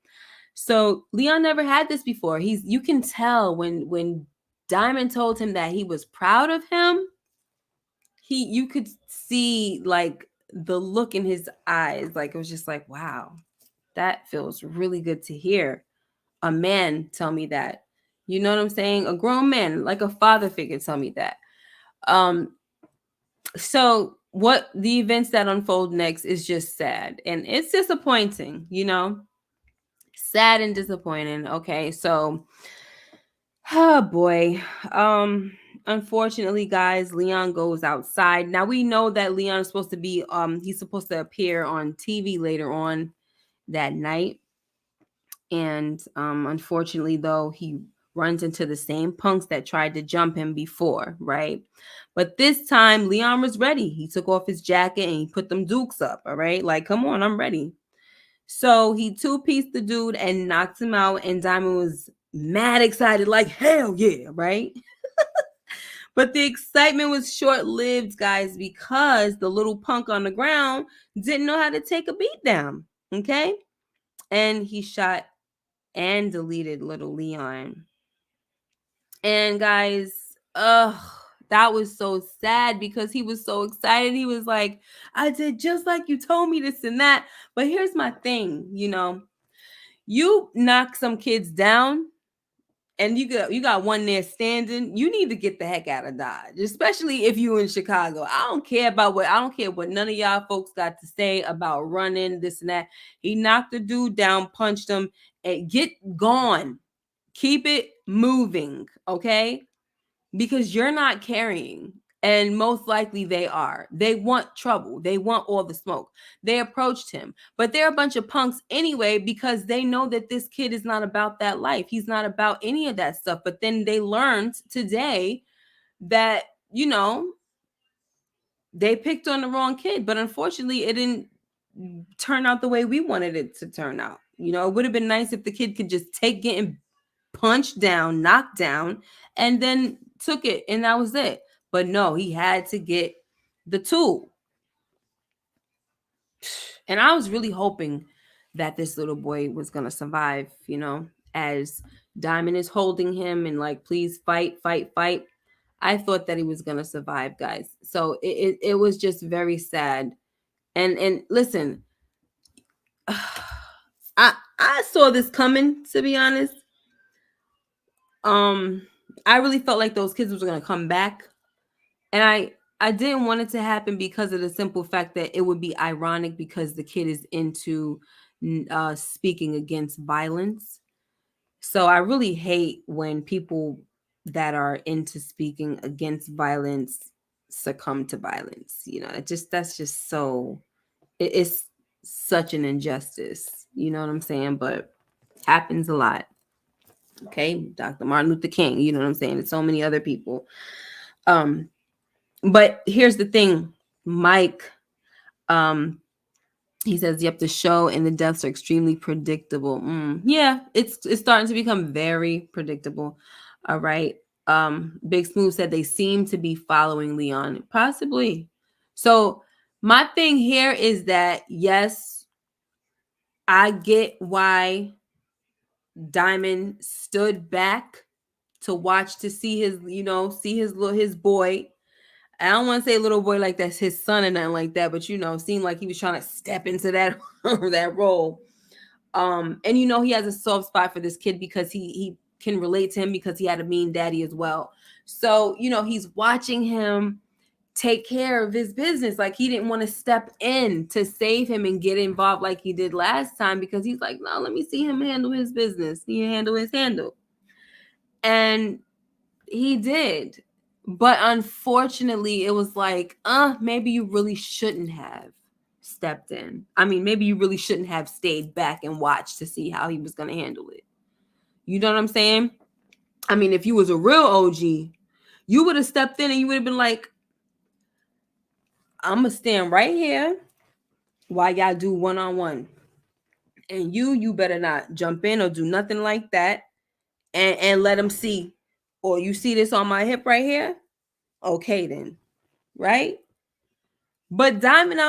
So Leon never had this before. You can tell when Diamond told him that he was proud of him, you could see like the look in his eyes. Like it was just like, wow, that feels really good to hear. A man tell me that. You know what I'm saying? A grown man, like a father figure, tell me that. Um, so what the events that unfold next is just sad and it's disappointing, sad and disappointing. Okay, so oh boy. Unfortunately, guys, Leon goes outside. Now we know that Leon is supposed to be he's supposed to appear on TV later on that night. And unfortunately, though, he runs into the same punks that tried to jump him before, right? But this time, Leon was ready. He took off his jacket and he put them dukes up, all right? Like, come on, I'm ready. So he two-pieced the dude and knocked him out, and Diamond was mad excited, like, hell yeah, right? But the excitement was short-lived, guys, because the little punk on the ground didn't know how to take a beat down, okay? And he shot and deleted little Leon. And guys, that was so sad because he was so excited. He was like, I did just like you told me, this and that. But here's my thing, you knock some kids down and you got one there standing, you need to get the heck out of Dodge, especially if you in Chicago. I don't care what none of y'all folks got to say about running this and that. He knocked the dude down, punched him, and get gone. Keep it moving, okay? Because you're not carrying. And most likely they are. They want trouble. They want all the smoke. They approached him. But they're a bunch of punks anyway because they know that this kid is not about that life. He's not about any of that stuff. But then they learned today that, they picked on the wrong kid. But unfortunately, it didn't turn out the way we wanted it to turn out. It would have been nice if the kid could just take getting punched down, knocked down, and then took it, and that was it. But no, he had to get the tool. And I was really hoping that this little boy was gonna survive, as Diamond is holding him and like, please fight, fight, fight. I thought that he was gonna survive, guys. So it was just very sad. And listen, I saw this coming, to be honest. I really felt like those kids was gonna come back, and I didn't want it to happen because of the simple fact that it would be ironic because the kid is into speaking against violence. So I really hate when people that are into speaking against violence succumb to violence. That's just so it's such an injustice. You know what I'm saying? But happens a lot. Okay, Dr. Martin Luther King, you know what I'm saying? And so many other people. But here's the thing, Mike, he says, yep, the show and the deaths are extremely predictable. Yeah, it's starting to become very predictable. All right. Big Smooth said they seem to be following Leon, possibly. So my thing here is that, yes, I get why Diamond stood back to watch, to see his boy. I don't want to say little boy like that's his son or nothing like that, but seemed like he was trying to step into that that role. And he has a soft spot for this kid because he can relate to him because he had a mean daddy as well. So he's watching him take care of his business. Like, he didn't want to step in to save him and get involved like he did last time because he's like, no, let me see him handle his business. He handle his handle. And he did. But unfortunately, it was like, maybe you really shouldn't have. stepped in. I mean, maybe you really shouldn't have stayed back and watched to see how he was going to handle it. You know what I'm saying? I mean, if you was a real OG, you would have stepped in and you would have been like, I'm going to stand right here while y'all do one-on-one. And you better not jump in or do nothing like that, and let them see. Or you see this on my hip right here? Okay then. Right? But Diamond, I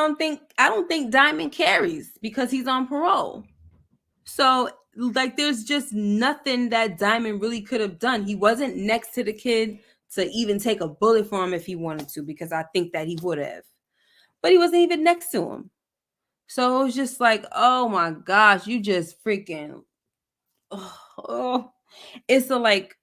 don't think Diamond carries because he's on parole. So like there's just nothing that Diamond really could have done. He wasn't next to the kid to even take a bullet for him if he wanted to, because I think that he would have. But he wasn't even next to him. So it was just like, oh my gosh, you just freaking it's a like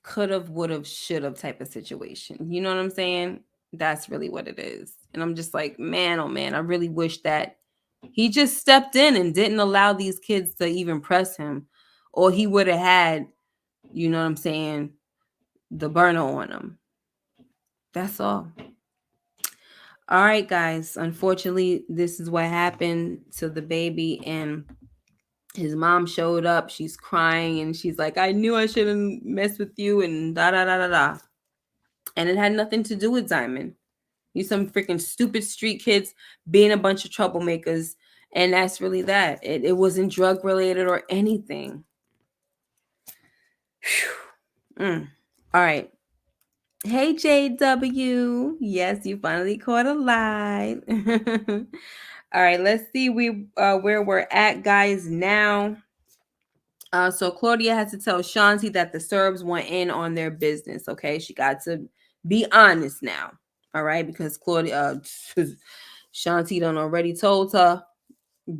could have, would have, should have type of situation. You know what I'm saying? That's really what it is. And I'm just like, man, oh man, I really wish that he just stepped in and didn't allow these kids to even press him, or he would have had, you know what I'm saying, the burner on him. That's all. All right, guys. Unfortunately, this is what happened to the baby, and his mom showed up. She's crying and she's like, I knew I shouldn't mess with you, and da da da da da. And it had nothing to do with Diamond. You some freaking stupid street kids being a bunch of troublemakers. And that's really that. It wasn't drug related or anything. All right. Hey, JW. Yes, you finally caught a live. All right, let's see where we're at, guys, now. So Claudia has to tell Shanti that the Serbs went in on their business, okay? She got to be honest now, all right? Because Claudia, Shanti done already told her,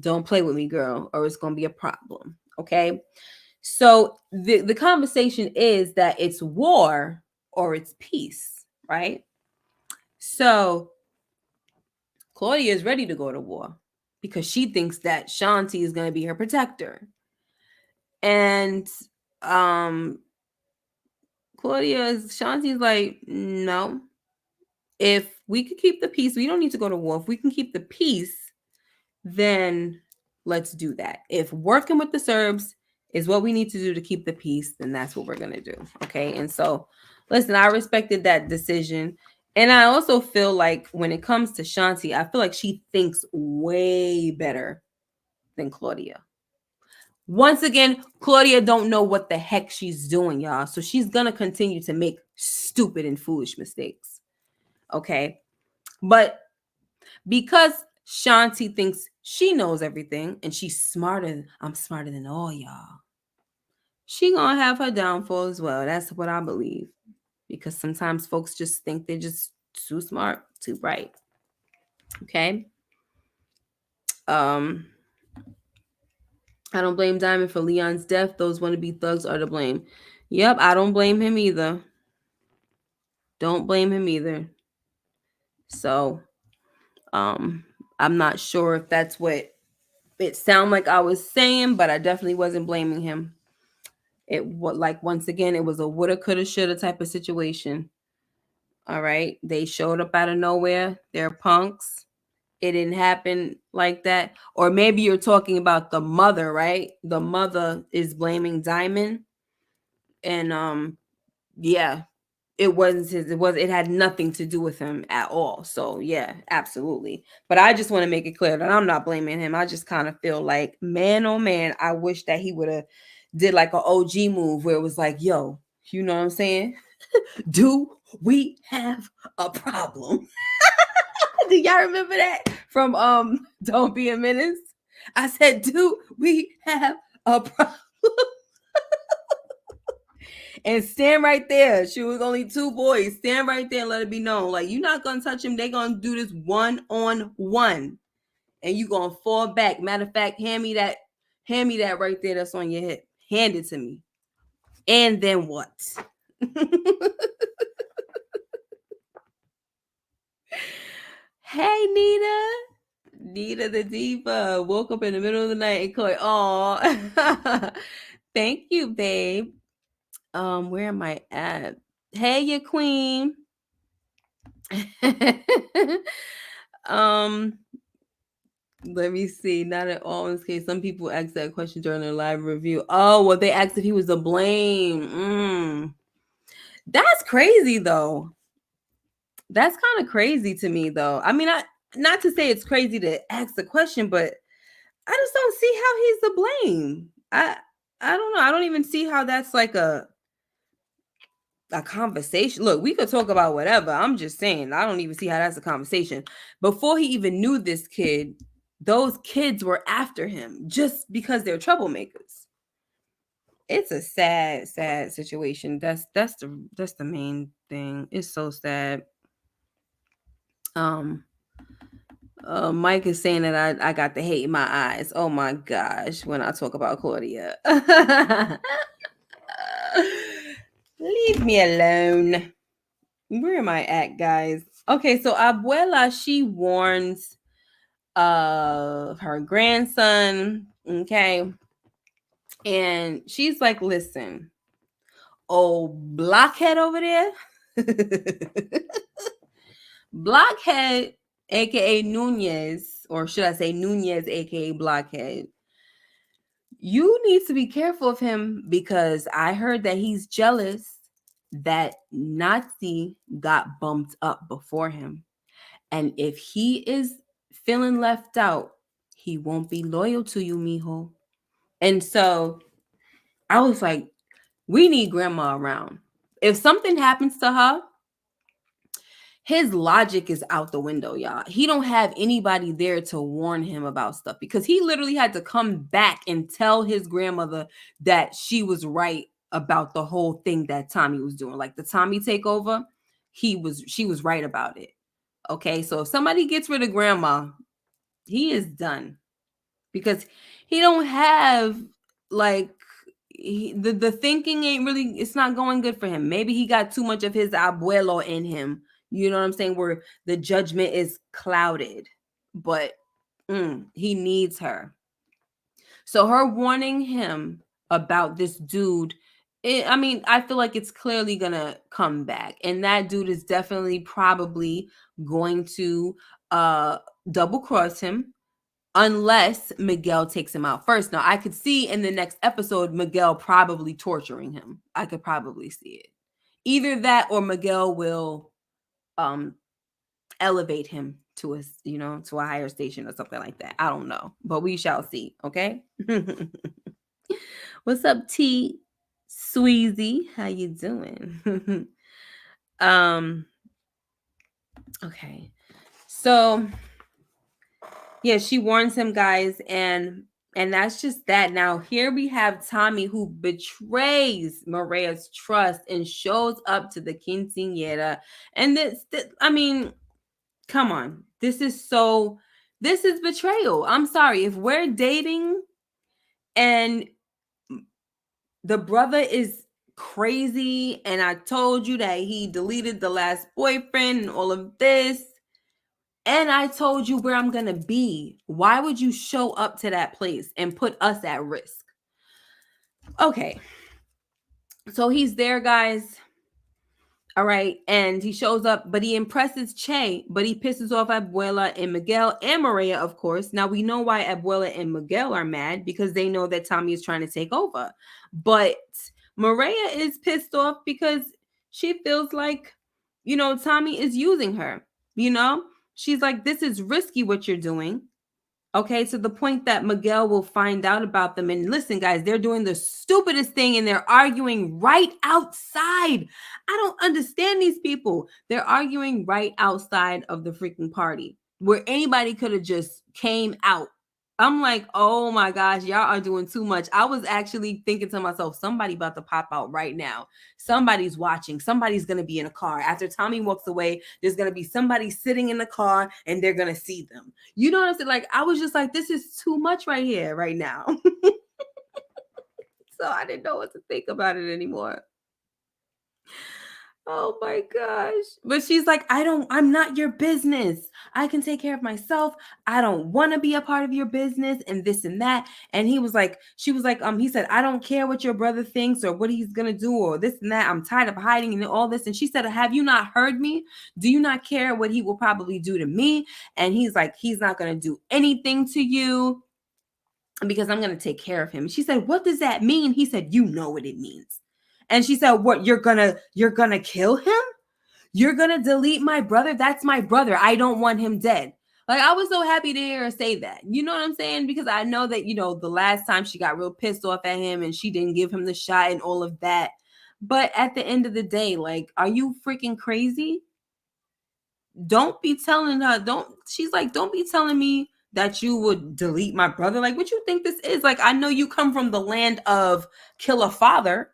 don't play with me, girl, or it's going to be a problem, okay? So the conversation is that it's war or it's peace, right? So Claudia is ready to go to war because she thinks that Shanti is going to be her protector. And Shanti's like, no. If we could keep the peace, we don't need to go to war. If we can keep the peace, then let's do that. If working with the Serbs is what we need to do to keep the peace, then that's what we're going to do. Okay. And so, listen, I respected that decision. And I also feel like when it comes to Shanti, I feel like she thinks way better than Claudia. Once again, Claudia don't know what the heck she's doing, y'all. So she's going to continue to make stupid and foolish mistakes. Okay. But because Shanti thinks she knows everything and I'm smarter than all y'all, she going to have her downfall as well. That's what I believe. Because sometimes folks just think they're just too smart, too bright. Okay. I don't blame Diamond for Leon's death. Those wannabe thugs are to blame. Yep, I don't blame him either. Don't blame him either. So, I'm not sure if that's what it sounded like I was saying, but I definitely wasn't blaming him. Once again, it was a woulda, coulda, shoulda type of situation. All right, they showed up out of nowhere. They're punks. It didn't happen like that. Or maybe you're talking about the mother, right? The mother is blaming Diamond. And yeah, it had nothing to do with him at all. So yeah, absolutely. But I just want to make it clear that I'm not blaming him. I just kind of feel like, man, oh man, I wish that he would have did like an OG move where it was like, yo, you know what I'm saying? Do we have a problem? Do y'all remember that from Don't Be a Menace? I said, do we have a problem? And stand right there. She was only 2 boys. Stand right there and let it be known. Like, you're not going to touch him. They're going to do this one-on-one. And you're going to fall back. Matter of fact, hand me that right there that's on your hip. Hand it to me. And then what? Hey, Nita the diva woke up in the middle of the night and called, oh, thank you, babe. Where am I at? Hey, your queen. Um, let me see. Not at all in this case. Some people ask that question during their live review. Oh, well, they asked if he was to blame. That's crazy, though. That's kind of crazy to me, though. I mean, not to say it's crazy to ask the question, but I just don't see how he's to blame. I don't know. I don't even see how that's like a conversation. Look, we could talk about whatever. I'm just saying, I don't even see how that's a conversation. Before he even knew this kid, those kids were after him just because they're troublemakers. It's a sad, sad situation. That's the main thing. It's so sad. Um Mike is saying that I got the hate in my eyes. Oh my gosh, when I talk about Claudia. Leave me alone. Where am I at, guys? Okay, so Abuela, she warns her grandson, okay? And she's like, listen, old blockhead over there. Blockhead, aka Nunez, or should I say Nunez, aka Blockhead, you need to be careful of him because I heard that he's jealous that Nazi got bumped up before him. And if he is feeling left out, he won't be loyal to you, mijo. And so I was like, we need grandma around. If something happens to her, his logic is out the window, y'all. He don't have anybody there to warn him about stuff because he literally had to come back and tell his grandmother that she was right about the whole thing that Tommy was doing. Like the Tommy takeover, she was right about it. Okay, so if somebody gets rid of grandma, he is done because he don't have like the thinking ain't really, it's not going good for him. Maybe he got too much of his abuelo in him, you know what I'm saying, where the judgment is clouded, but he needs her. So her warning him about this dude, I mean, I feel like it's clearly gonna come back, and that dude is definitely probably going to double cross him unless Miguel takes him out first. Now, I could see in the next episode Miguel probably torturing him. I could probably see it. Either that or Miguel will um elevate him to to a higher station or something like that. I don't know, but we shall see, okay? What's up, T Sweezy? How you doing? um okay. So yeah, she warns him, guys, and that's just that. Now here we have Tommy, who betrays Maria's trust and shows up to the quinceañera. And this, I mean, come on, this is betrayal. I'm sorry, if we're dating and the brother is crazy, and I told you that he deleted the last boyfriend and all of this, and I told you where I'm going to be, why would you show up to that place and put us at risk? Okay. So he's there, guys. All right. And he shows up, but he impresses Che, but he pisses off Abuela and Miguel and Maria, of course. Now we know why Abuela and Miguel are mad, because they know that Tommy is trying to take over. But Maria is pissed off because she feels like, Tommy is using her. She's like, this is risky what you're doing. Okay, to the point that Miguel will find out about them. And listen, guys, they're doing the stupidest thing and they're arguing right outside. I don't understand these people. They're arguing right outside of the freaking party where anybody could have just came out. I'm like, oh my gosh, y'all are doing too much. I was actually thinking to myself, somebody about to pop out right now. Somebody's watching. Somebody's going to be in a car. After Tommy walks away, there's going to be somebody sitting in the car and they're going to see them. You know what I'm saying? Like, I was just like, this is too much right here, right now. So I didn't know what to think about it anymore. Oh my gosh. But she's like, I'm not your business. I can take care of myself. I don't want to be a part of your business and this and that. And she was like, he said, I don't care what your brother thinks or what he's going to do or this and that. I'm tired of hiding and all this. And she said, have you not heard me? Do you not care what he will probably do to me? And he's like, he's not going to do anything to you because I'm going to take care of him. She said, what does that mean? He said, you know what it means. And she said, what, you're gonna kill him? You're gonna delete my brother? That's my brother. I don't want him dead. Like, I was so happy to hear her say that. You know what I'm saying? Because I know that, the last time she got real pissed off at him and she didn't give him the shot and all of that. But at the end of the day, like, are you freaking crazy? Don't be telling her, she's like, don't be telling me that you would delete my brother. Like, what you think this is? Like, I know you come from the land of kill a father.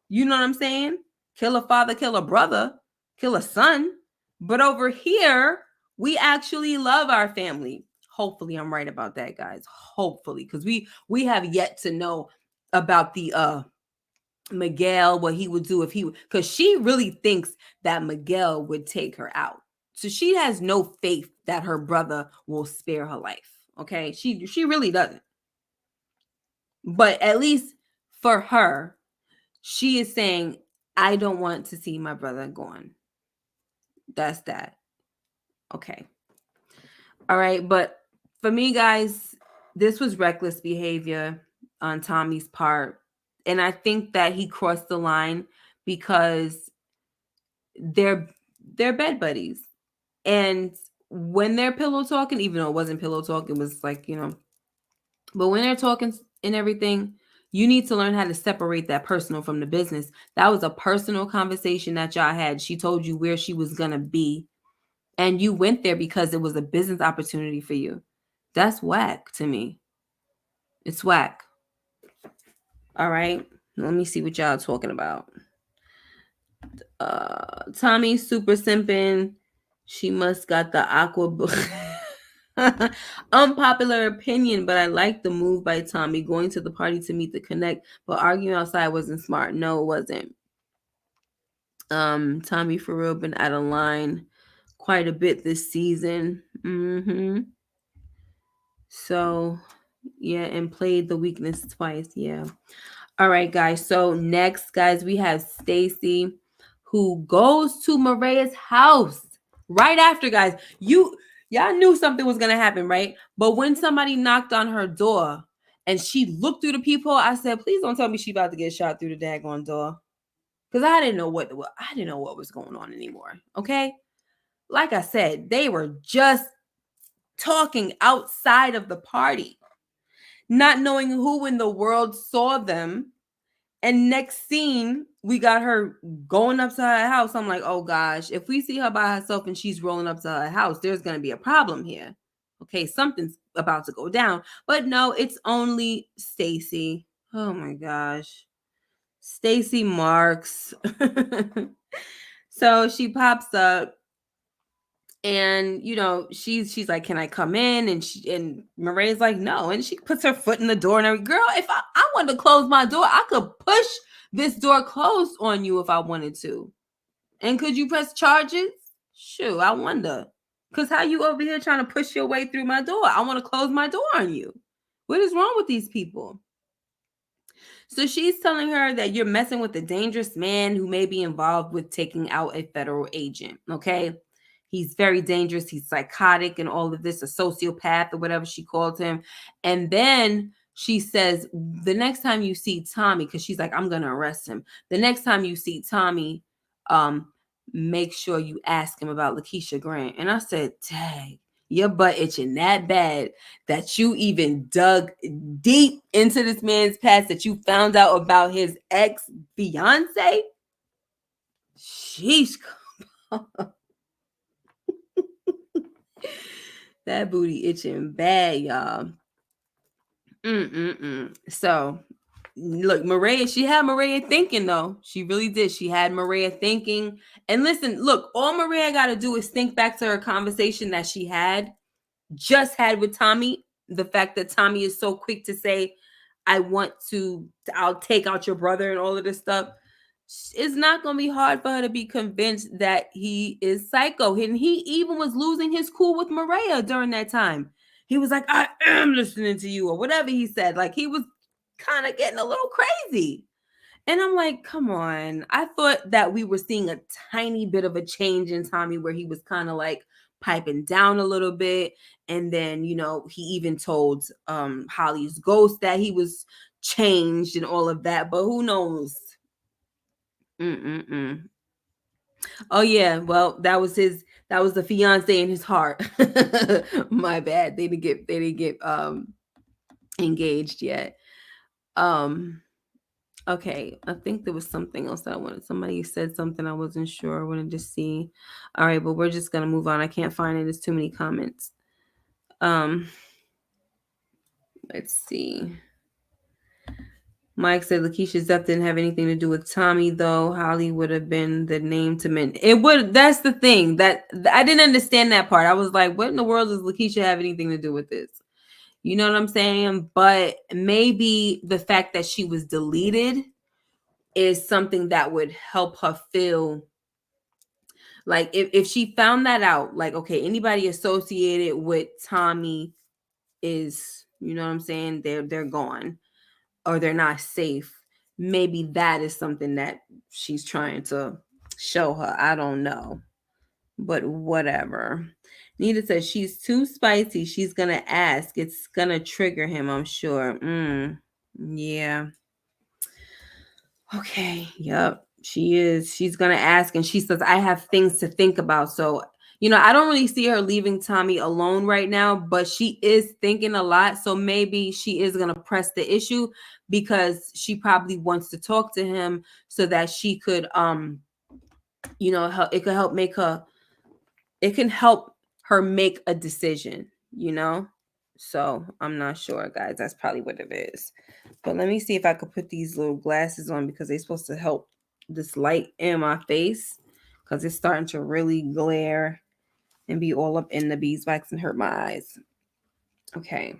You know what I'm saying? Kill a father, kill a brother, kill a son. But over here, we actually love our family. Hopefully, I'm right about that, guys. Hopefully, because we have yet to know about the Miguel, what he would do if because she really thinks that Miguel would take her out. So she has no faith that her brother will spare her life. Okay, she really doesn't. But at least for her, she is saying, I don't want to see my brother gone. That's that. Okay. All right. But for me, guys, this was reckless behavior on Tommy's part. And I think that he crossed the line because they're bed buddies. And when they're pillow talking, even though it wasn't pillow talk, it was like, but when they're talking and everything, you need to learn how to separate that personal from the business. That was a personal conversation that y'all had. She told you where she was going to be. And you went there because it was a business opportunity for you. That's whack to me. It's whack. All right. Let me see what y'all talking about. Tommy super simping. She must got the aqua unpopular opinion, but I like the move by Tommy going to the party to meet the connect, but arguing outside wasn't smart. No, it wasn't. Tommy for real been out of line quite a bit this season. So yeah, and played the weakness twice. Yeah. All right, guys. So next, guys, we have Stacy, who goes to Mariah's house right after, guys. Y'all knew something was gonna happen, right? But when somebody knocked on her door and she looked through the peephole, I said, please don't tell me she about to get shot through the daggone door. Because I didn't know what was going on anymore. Okay. Like I said, they were just talking outside of the party, not knowing who in the world saw them. And next scene, we got her going up to her house. I'm like, oh gosh, if we see her by herself and she's rolling up to her house, there's going to be a problem here. Okay, something's about to go down. But no, it's only Stacy. Oh my gosh. Stacy Marks. So she pops up and she's like, can I come in? And Mariah's like, no. And she puts her foot in the door and girl, if I wanted to close my door, I could push this door closed on you if I wanted to. And could you press charges? Shoot, I wonder. Because how you over here trying to push your way through my door? I want to close my door on you. What is wrong with these people? So she's telling her that you're messing with a dangerous man who may be involved with taking out a federal agent. Okay. He's very dangerous. He's psychotic and all of this, a sociopath or whatever she called him. And then she says, the next time you see Tommy, because she's like, I'm going to arrest him. The next time you see Tommy, make sure you ask him about Lakeisha Grant. And I said, dang, your butt itching that bad that you even dug deep into this man's past, that you found out about his ex-fiance? Sheesh. That booty itching bad, y'all. So, look, Maria, she had Maria thinking, though. She really did. She had Maria thinking. And listen, look, all Maria got to do is think back to her conversation that she just had with Tommy. The fact that Tommy is so quick to say, I'll take out your brother and all of this stuff. it's not going to be hard for her to be convinced that he is psycho. And he even was losing his cool with Maria during that time. He was like, I am listening to you, or whatever he said. Like, he was kind of getting a little crazy. And I'm like, come on. I thought that we were seeing a tiny bit of a change in Tommy where he was kind of like piping down a little bit. And then, he even told Holly's ghost that he was changed and all of that. But who knows? Mm-mm-mm. Oh yeah, well, that was the fiance in his heart. My bad. They didn't get engaged yet. Um okay, I think there was something else that I wanted. Somebody said something I wasn't sure. I wanted to see. All right, but we're just gonna move on. I can't find it. There's too many comments. Let's see. Mike said Lakeisha's death didn't have anything to do with Tommy, though. Holly would have been the name to mention. It would. That's the thing that I didn't understand that part. I was like, what in the world does Lakeisha have anything to do with this? You know what I'm saying? But maybe the fact that she was deleted is something that would help her feel like if she found that out, like, okay, anybody associated with Tommy is, you know what I'm saying? They're gone. Or they're not safe. Maybe that is something that she's trying to show her. I don't know. But whatever. Nita says she's too spicy. She's going to ask. It's going to trigger him, I'm sure. Yeah. Okay. Yep. She is. She's going to ask. And she says, I have things to think about. So, I don't really see her leaving Tommy alone right now, but she is thinking a lot. So maybe she is going to press the issue because she probably wants to talk to him so that she could, it could help make her, it can help her make a decision, So I'm not sure, guys. That's probably what it is. But let me see if I could put these little glasses on because they're supposed to help this light in my face because it's starting to really glare and be all up in the beeswax and hurt my eyes. Okay.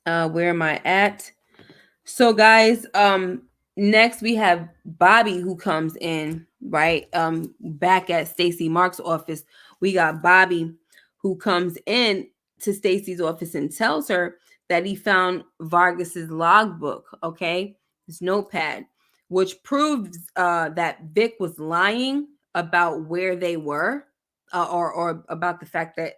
Where am I at? So guys, next we have Bobby who comes in, right? Back at Stacy Mark's office. We got Bobby who comes in to Stacy's office and tells her that he found Vargas's logbook, okay? His notepad, which proves that Vic was lying about where they were, or about the fact that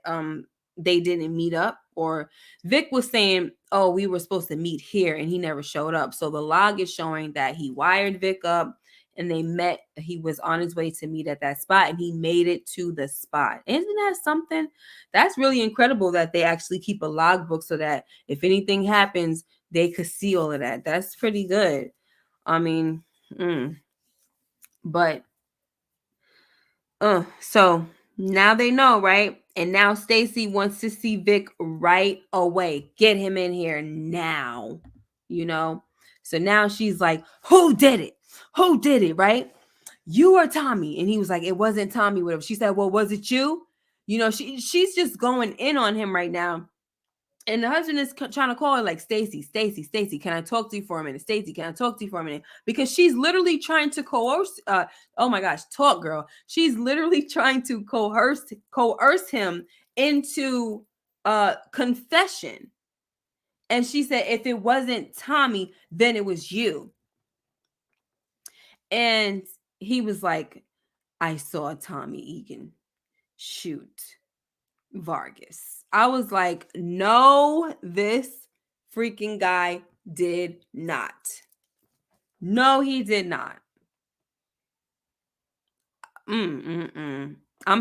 they didn't meet up, or Vic was saying, oh, we were supposed to meet here and he never showed up. So the log is showing that he wired Vic up and they met. He was on his way to meet at that spot and he made it to the spot. Isn't that something? That's really incredible that they actually keep a logbook so that if anything happens, they could see all of that. That's pretty good. I mean, but so now they know, right? And now Stacy wants to see Vic right away. Get him in here now, So now she's like, who did it? Who did it, right? You or Tommy? And he was like, it wasn't Tommy. Whatever. She said, well, was it you? She's just going in on him right now. And the husband is trying to call her like, Stacy, can I talk to you for a minute? Stacy, can I talk to you for a minute? Because she's literally trying to coerce, oh my gosh, talk girl. She's literally trying to coerce him into confession. And she said, if it wasn't Tommy, then it was you. And he was like, I saw Tommy Egan shoot Vargas. I was like, no, this freaking guy did not. No, he did not. I'm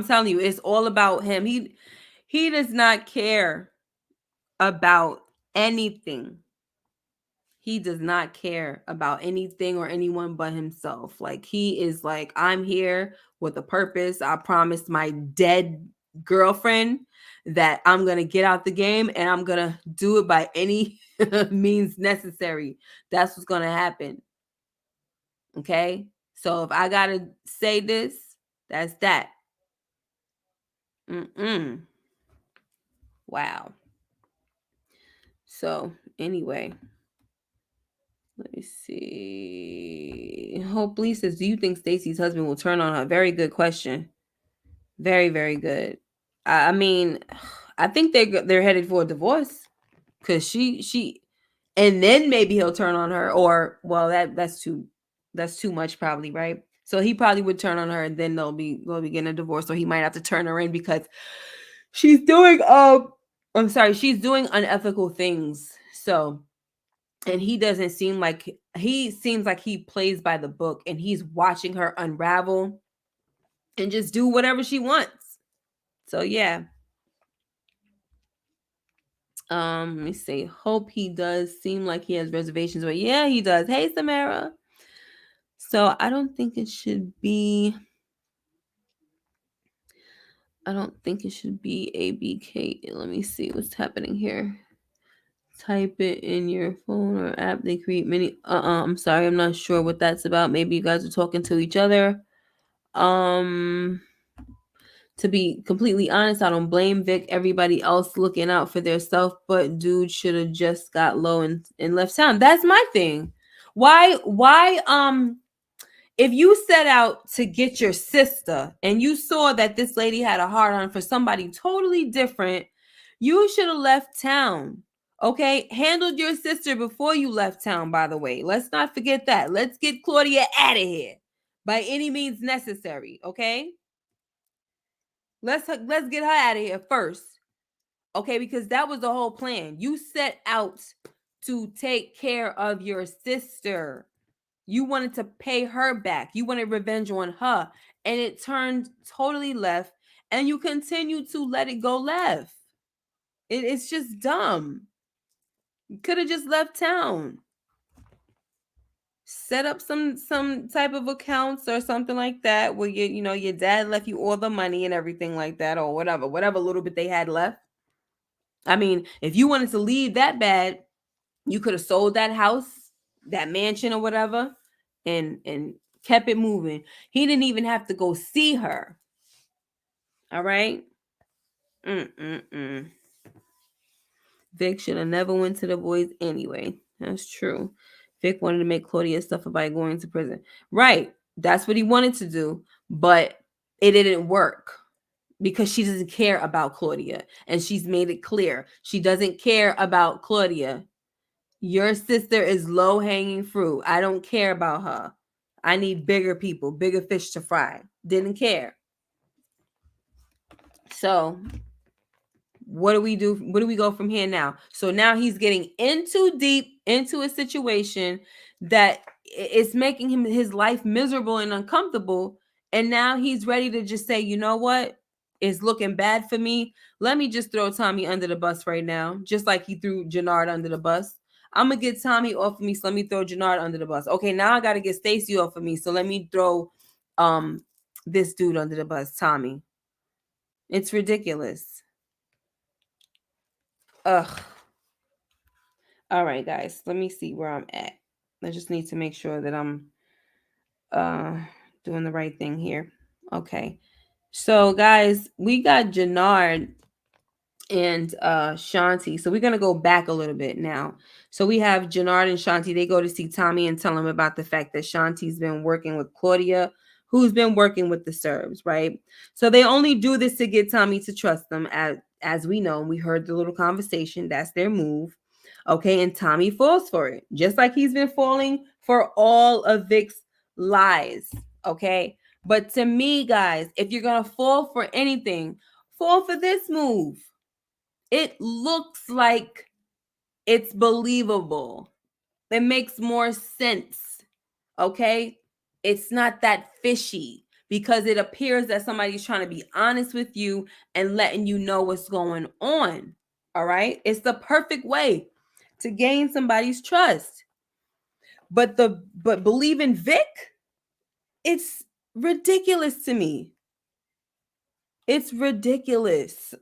telling you, it's all about him. He does not care about anything. He does not care about anything or anyone but himself. Like, he is like, I'm here with a purpose. I promised my dead girlfriend that I'm going to get out the game and I'm going to do it by any means necessary. That's what's going to happen. Okay? So if I got to say this, that's that. Wow. So, anyway, let me see. Hope Lee says, do you think Stacy's husband will turn on her? Very good question. Very, very good. I mean, I think they're headed for a divorce because she, and then maybe he'll turn on her, or well, that's too much probably, right? So he probably would turn on her, and then they'll be getting a divorce, or he might have to turn her in because she's doing she's doing unethical things. So, and he seems like he plays by the book, and he's watching her unravel and just do whatever she wants. So yeah. Let me see. Hope he does seem like he has reservations, but yeah, he does. Hey, Samara. So I don't think it should be. I don't think it should be ABK. Let me see what's happening here. Type it in your phone or app. They create many. I'm sorry. I'm not sure what that's about. Maybe you guys are talking to each other. To be completely honest, I don't blame Vic. Everybody else looking out for their self, but dude should have just got low and left town. That's my thing. Why if you set out to get your sister and you saw that this lady had a hard on for somebody totally different, you should have left town. Okay? Handled your sister before you left town, by the way. Let's not forget that. Let's get Claudia out of here by any means necessary. Okay? Let's get her out of here first. Okay, because that was the whole plan. You set out to take care of your sister. You wanted to pay her back. You wanted revenge on her. And it turned totally left. And you continue to let it go left. It's just dumb. You could have just left town. Set up some type of accounts or something like that where your dad left you all the money and everything like that, or whatever little bit they had left. I mean, if you wanted to leave that bad, you could have sold that house, that mansion or whatever, and kept it moving. He didn't even have to go see her. All right? Vic should have never went to the boys anyway. That's true. Vic wanted to make Claudia suffer by going to prison. Right. That's what he wanted to do, but it didn't work because she doesn't care about Claudia, and she's made it clear she doesn't care about Claudia. Your sister is low-hanging fruit. I don't care about her. I need bigger people, bigger fish to fry. Didn't care. So what do we do? Where do we go from here now? So now he's getting in too deep into a situation that is making his life miserable and uncomfortable. And now he's ready to just say, you know what? It's looking bad for me. Let me just throw Tommy under the bus right now, just like he threw Janard under the bus. I'm gonna get Tommy off of me, so let me throw Janard under the bus. Okay, now I gotta get Stacy off of me, so let me throw this dude under the bus, Tommy. It's ridiculous. Ugh. All right, guys. Let me see where I'm at. I just need to make sure that I'm doing the right thing here. Okay. So, guys, we got Janard and Shanti. So we're gonna go back a little bit now. So we have Janard and Shanti. They go to see Tommy and tell him about the fact that Shanti's been working with Claudia, who's been working with the Serbs, right? So they only do this to get Tommy to trust them, as we know. We heard the little conversation. That's their move. Okay, and Tommy falls for it, just like he's been falling for all of Vic's lies. Okay, but to me, guys, if you're gonna fall for anything, fall for this move. It looks like it's believable. It makes more sense. Okay? It's not that fishy because it appears that somebody's trying to be honest with you and letting you know what's going on. All right? It's the perfect way to gain somebody's trust. But believing Vic, it's ridiculous to me. It's ridiculous.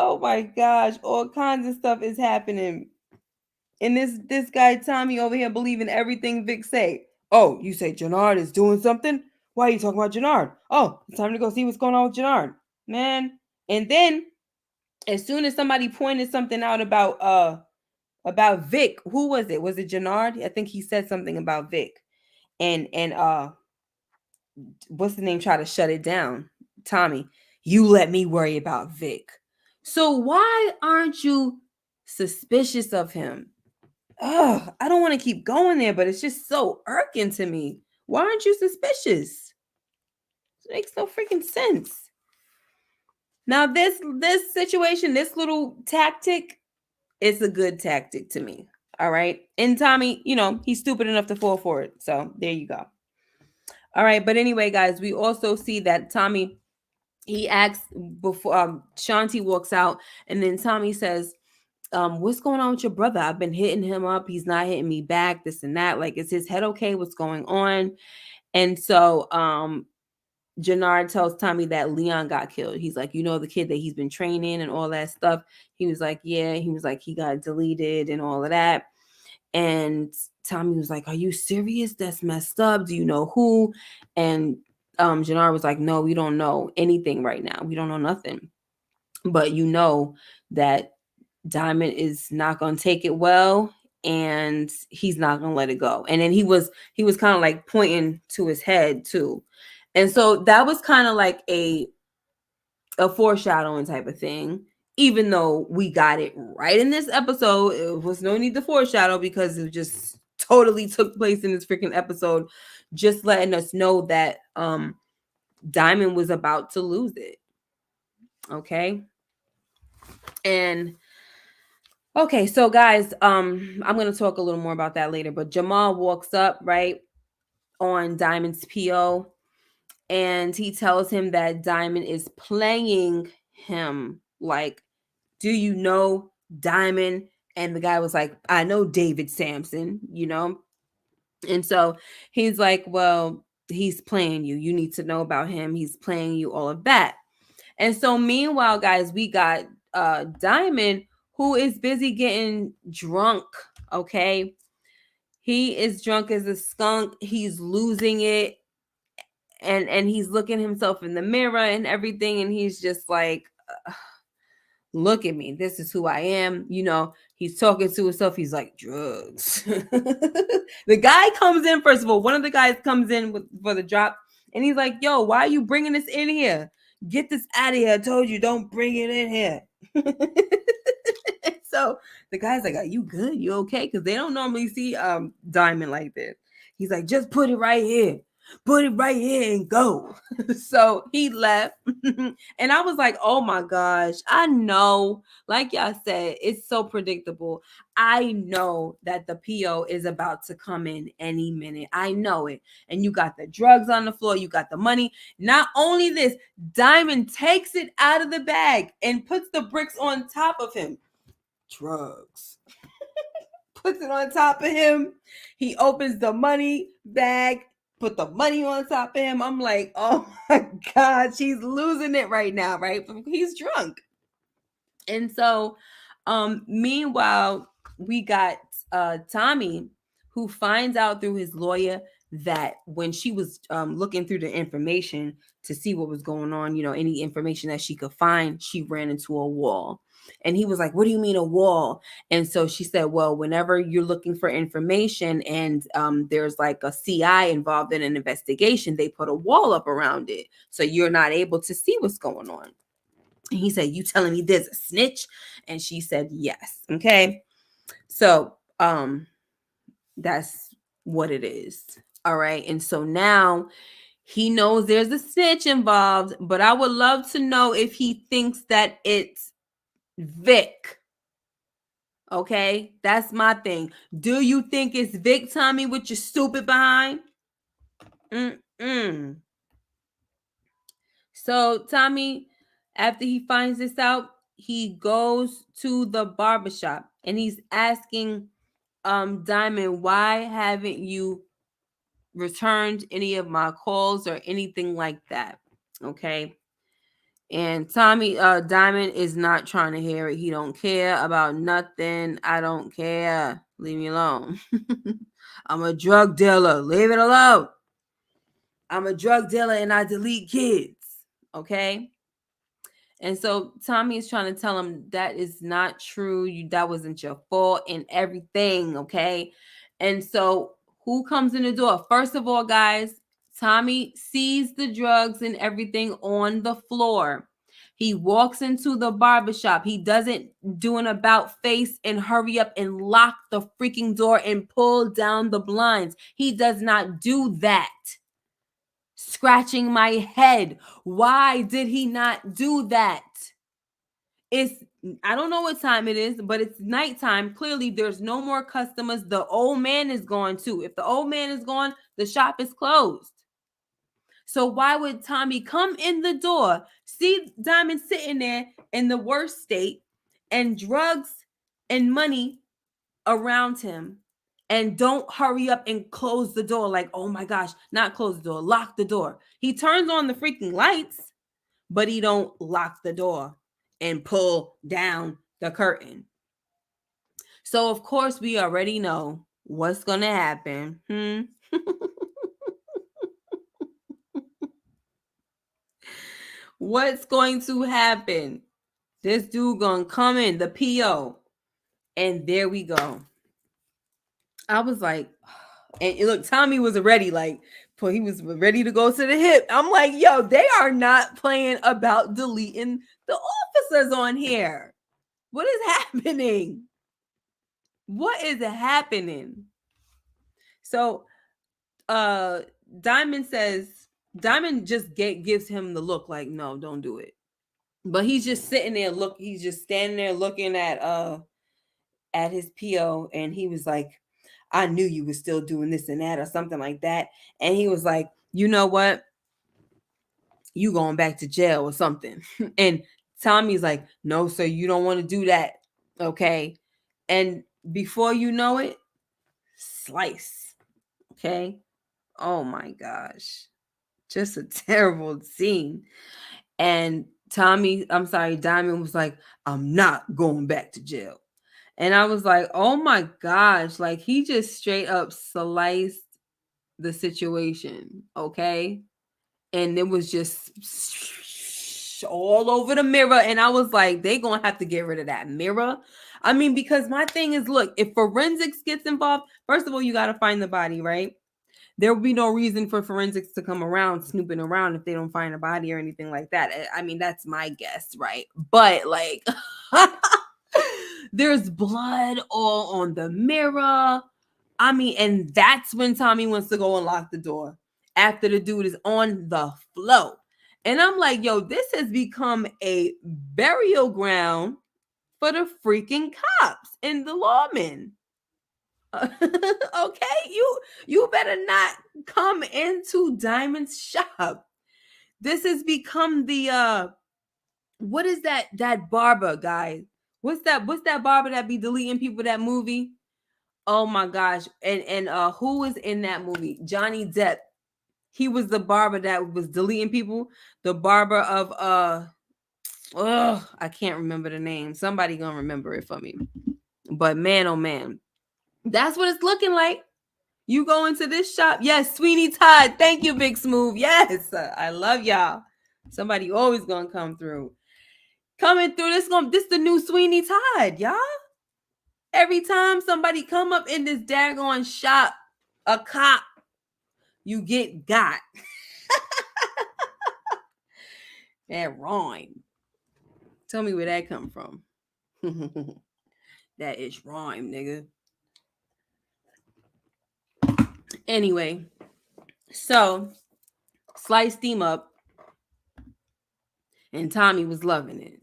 Oh my gosh, all kinds of stuff is happening. And this guy Tommy over here believing everything Vic say. Oh, you say Janard is doing something? Why are you talking about Janard? Oh, it's time to go see what's going on with Janard. Man. And then as soon as somebody pointed something out about about Vic. Who was it? Was it Janard? I think he said something about Vic. And what's the name? Try to shut it down. Tommy, you let me worry about Vic. So why aren't you suspicious of him? Ugh, I don't want to keep going there, but it's just so irking to me. Why aren't you suspicious? It makes no freaking sense. Now this situation, this little tactic, it's a good tactic to me. All right. And Tommy, he's stupid enough to fall for it. So there you go. All right. But anyway, guys, we also see that Tommy, he asks before Shanti walks out, and then Tommy says, what's going on with your brother? I've been hitting him up. He's not hitting me back, this and that. Like, is his head okay? What's going on? And so Janard tells Tommy that Leon got killed. He's like, the kid that he's been training and all that stuff. He was like, yeah. He was like, he got deleted and all of that. And Tommy was like, are you serious? That's messed up. Do you know who? And Janard was like, no, we don't know anything right now. We don't know nothing. But that Diamond is not going to take it well, and he's not going to let it go. And then he was kind of like pointing to his head too. And so that was kind of like a foreshadowing type of thing. Even though we got it right in this episode, it was no need to foreshadow because it just totally took place in this freaking episode, just letting us know that Diamond was about to lose it. Okay. And okay, so guys, I'm gonna talk a little more about that later. But Jamal walks up right on Diamond's PO, and he tells him that Diamond is playing him. Like, do you know Diamond? And the guy was like, I know David Sampson, And so he's like, well, he's playing you. You need to know about him. He's playing you, all of that. And so meanwhile, guys, we got Diamond, who is busy getting drunk. Okay. He is drunk as a skunk. He's losing it. And he's looking himself in the mirror and everything. And he's just like, look at me. This is who I am. He's talking to himself. He's like, drugs. The guy comes in, first of all, one of the guys comes in for the drop. And he's like, yo, why are you bringing this in here? Get this out of here. I told you, don't bring it in here. So the guy's like, are you good? You okay? Because they don't normally see Diamond like this. He's like, just put it right here. Put it right here and go. So he left. And I was like, oh my gosh, I know. Like y'all said, it's so predictable. I know that the PO is about to come in any minute. I know it. And you got the drugs on the floor. You got the money. Not only this, Diamond takes it out of the bag and puts the bricks on top of him. Drugs. Puts it on top of him. He opens the money bag, put the money on top of him. I'm like, oh my God, she's losing it right now, right? He's drunk. And so, meanwhile, we got Tommy, who finds out through his lawyer that when she was looking through the information to see what was going on, any information that she could find, she ran into a wall. And he was like, what do you mean a wall? And so she said, well, whenever you're looking for information and there's like a CI involved in an investigation, they put a wall up around it. So you're not able to see what's going on. And he said, you telling me there's a snitch? And she said, yes. Okay. So that's what it is. All right. And so now he knows there's a snitch involved, but I would love to know if he thinks that it's Vic. Okay, that's my thing. Do you think it's Vic, Tommy, with your stupid behind? So Tommy, after he finds this out, he goes to the barbershop and he's asking Diamond, why haven't you returned any of my calls or anything like that? Okay. And Tommy, Diamond is not trying to hear it. He don't care about nothing. I don't care. Leave me alone. I'm a drug dealer. Leave it alone. I'm a drug dealer and I delete kids. Okay. And so Tommy is trying to tell him that is not true. That wasn't your fault and everything, okay? And so who comes in the door? First of all, guys, Tommy sees the drugs and everything on the floor. He walks into the barbershop. He doesn't do an about face and hurry up and lock the freaking door and pull down the blinds. He does not do that. Scratching my head. Why did he not do that? It's I don't know what time it is, but it's nighttime. Clearly, there's no more customers. The old man is gone too. If the old man is gone, the shop is closed. So why would Tommy come in the door, see Diamond sitting there in the worst state, and drugs and money around him, and don't hurry up and close the door? Like, oh my gosh, not close the door, lock the door. He turns on the freaking lights, but he don't lock the door and pull down the curtain. So of course we already know what's gonna happen. What's going to happen? This dude gonna come in, the PO, and there we go. I was like, and look, Tommy was ready, like, he was ready to go to the hip. I'm like, yo, they are not playing about deleting the officers on here. What is happening? What is happening? So Diamond just gives him the look like, no, don't do it. But he's just sitting there, he's just standing there looking at his PO, and he was like, I knew you were still doing this and that or something like that. And he was like, you know what? You going back to jail or something. And Tommy's like, no, sir, you don't want to do that. Okay. And before you know it, slice. Okay. Oh my gosh. Just a terrible scene. And Diamond was like, I'm not going back to jail. And I was like, oh my gosh. Like, he just straight up sliced the situation. Okay. And it was just all over the mirror. And I was like, they gonna have to get rid of that mirror. I mean, because my thing is, look, if forensics gets involved, first of all, you got to find the body, right? There will be no reason for forensics to come around snooping around if they don't find a body or anything like that. I mean, that's my guess, right? But like, there's blood all on the mirror. I mean, and that's when Tommy wants to go and lock the door after the dude is on the floor. And I'm like, yo, this has become a burial ground for the freaking cops and the lawmen. Okay, you better not come into Diamond's shop. This has become the what is that barber guy? What's that barber that be deleting people, that movie? Oh my gosh. And who was in that movie? Johnny Depp. He was the barber that was deleting people. The barber of I can't remember the name. Somebody gonna remember it for me. But man, oh man, that's what it's looking like. You go into this shop. Yes, Sweeney Todd. Thank you, Big Smooth. Yes, I love y'all. Somebody always gonna come through. Coming through. This the new Sweeney Todd, y'all. Every time somebody come up in this daggone shop, a cop, you get got. That rhyme. Tell me where that come from. That is rhyme, nigga. Anyway, so sliced him up, and Tommy was loving it.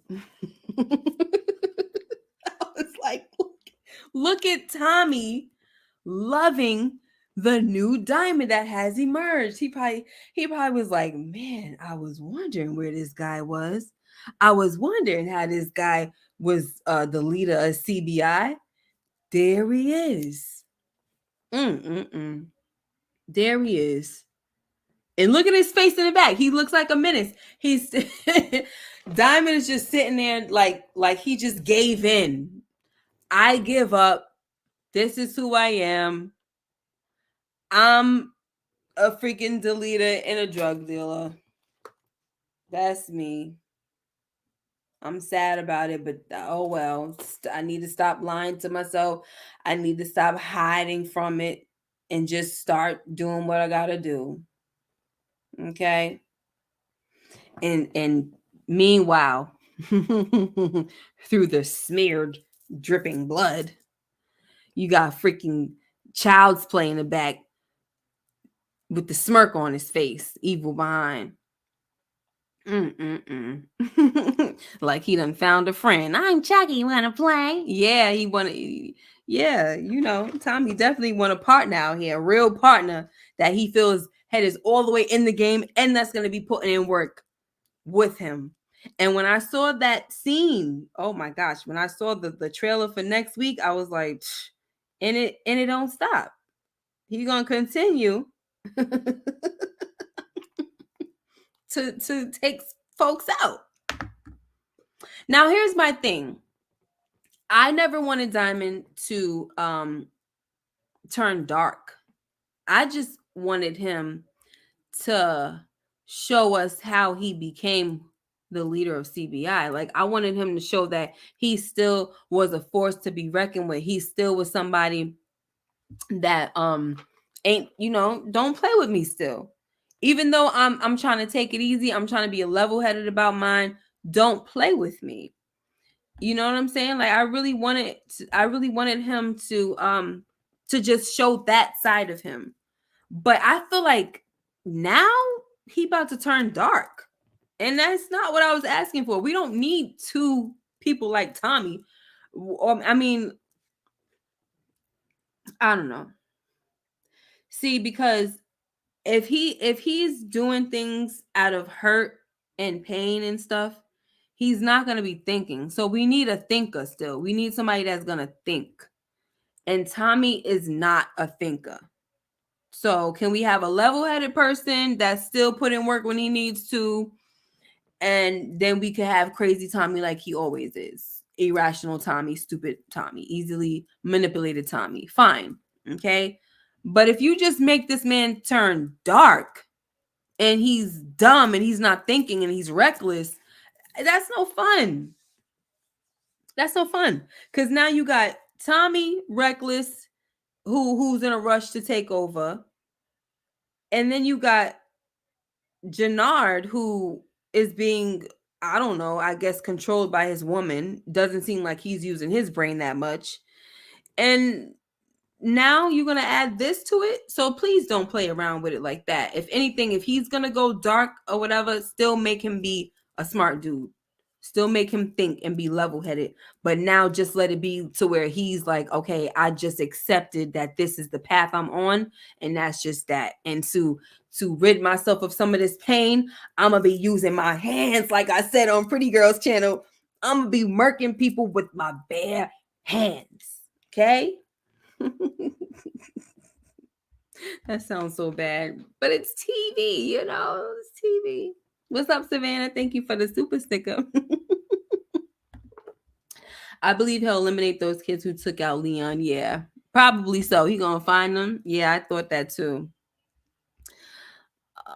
I was like, look at Tommy loving the new Diamond that has emerged. He probably was like, man, I was wondering where this guy was. I was wondering how this guy was the leader of CBI. There he is. There he is. And look at his face in the back. He looks like a menace. He's Diamond is just sitting there like he just gave in. I give up. This is who I am. I'm a freaking deleter and a drug dealer. That's me. I'm sad about it, but oh well. I need to stop lying to myself. I need to stop hiding from it and just start doing what I gotta do. Okay. And meanwhile, through the smeared, dripping blood, you got freaking Child's Play in the back with the smirk on his face, evil behind. Like he done found a friend. I'm Chucky. Wanna play? Yeah, he wanna. Yeah, Tommy definitely want a partner out here, a real partner that he feels head is all the way in the game, and that's gonna be putting in work with him. And when I saw that scene, oh my gosh, when I saw the trailer for next week, I was like, and it don't stop. He's gonna continue to take folks out. Now here's my thing. I never wanted Diamond to turn dark. I just wanted him to show us how he became the leader of CBI. Like I wanted him to show that he still was a force to be reckoned with. He still was somebody that ain't, don't play with me still. Even though I'm trying to take it easy, I'm trying to be a level-headed about mine. Don't play with me. You know what I'm saying? Like I really wanted him to just show that side of him. But I feel like now he about to turn dark. And that's not what I was asking for. We don't need two people like Tommy. I mean, I don't know. See, because if he's doing things out of hurt and pain and stuff, he's not going to be thinking. So we need a thinker still. We need somebody that's going to think. And Tommy is not a thinker. So can we have a level-headed person that's still putting work when he needs to? And then we could have crazy Tommy like he always is. Irrational Tommy, stupid Tommy, easily manipulated Tommy. Fine. Okay. But if you just make this man turn dark and he's dumb and he's not thinking and he's reckless, that's no fun. That's no fun. Because now you got Tommy reckless, who's in a rush to take over. And then you got Janard, who is being, I don't know, I guess controlled by his woman. Doesn't seem like he's using his brain that much. And now you're going to add this to it. So please don't play around with it like that. If anything, if he's going to go dark or whatever, still make him be a smart dude. Still make him think and be level-headed. But now just let it be to where he's like, okay, I just accepted that this is the path I'm on. And that's just that. And to rid myself of some of this pain, I'm going to be using my hands, like I said on Pretty Girl's channel. I'm going to be murking people with my bare hands. Okay? That sounds so bad. But it's TV, It's TV. What's up, Savannah? Thank you for the super sticker. I believe he'll eliminate those kids who took out Leon. Yeah, probably so. He gonna find them. Yeah, I thought that too.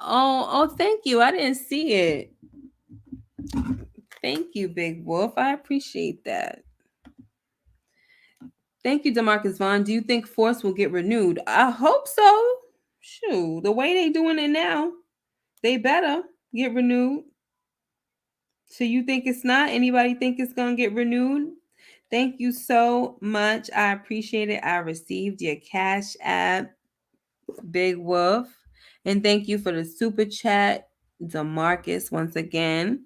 Oh, thank you. I didn't see it. Thank you, Big Wolf. I appreciate that. Thank you, DeMarcus Vaughn. Do you think Force will get renewed? I hope so. Shoot, the way they doing it now, they better get renewed. So you think it's not? Anybody think it's gonna get renewed? Thank you so much. I appreciate it. I received your Cash App, Big Wolf. And thank you for the super chat, DeMarcus, once again.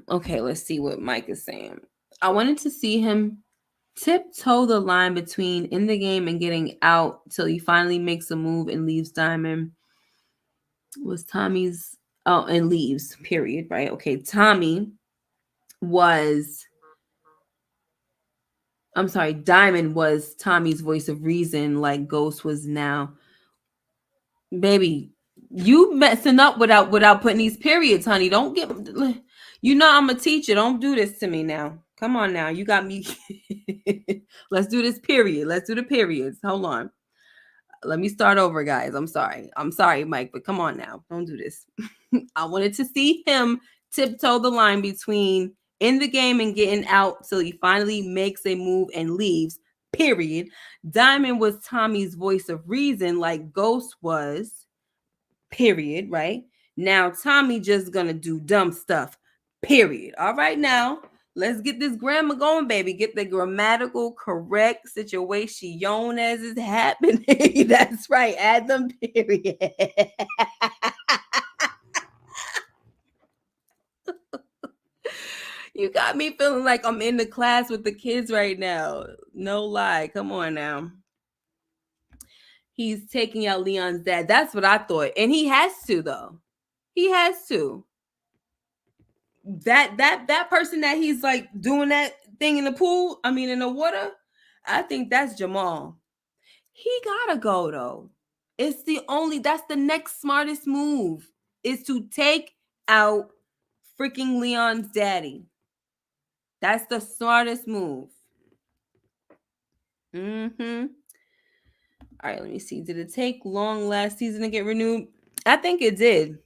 Okay, let's see what Mike is saying. I wanted to see him tiptoe the line between in the game and getting out till he finally makes a move and leaves Diamond. Was Tommy's and leaves, period, right? Okay, Diamond was Tommy's voice of reason, like Ghost was now. Baby, you messing up without putting these periods, honey. Don't get, I'm a teacher. Don't do this to me now. Come on now. You got me. Let's do this period. Let's do the periods. Hold on. let me start over, guys. I'm sorry, Mike, but come on now, don't do this. I wanted to see him tiptoe the line between in the game and getting out till he finally makes a move and leaves, period. Diamond was Tommy's voice of reason like Ghost was, period, right? Now Tommy just gonna do dumb stuff, period. All right, now let's get this grammar going, baby. Get the grammatical correct situation as is happening. That's right, add them, period. You got me feeling like I'm in the class with the kids right now. No lie. Come on now. He's taking out Leon's dad. That's what I thought. And he has to, though. He has to. That person that he's like doing that thing in the pool, I mean in the water, I think that's Jamal. He gotta go though. That's the next smartest move is to take out freaking Leon's daddy. That's the smartest move. Mm-hmm. All right, let me see. Did it take long last season to get renewed? I think it did.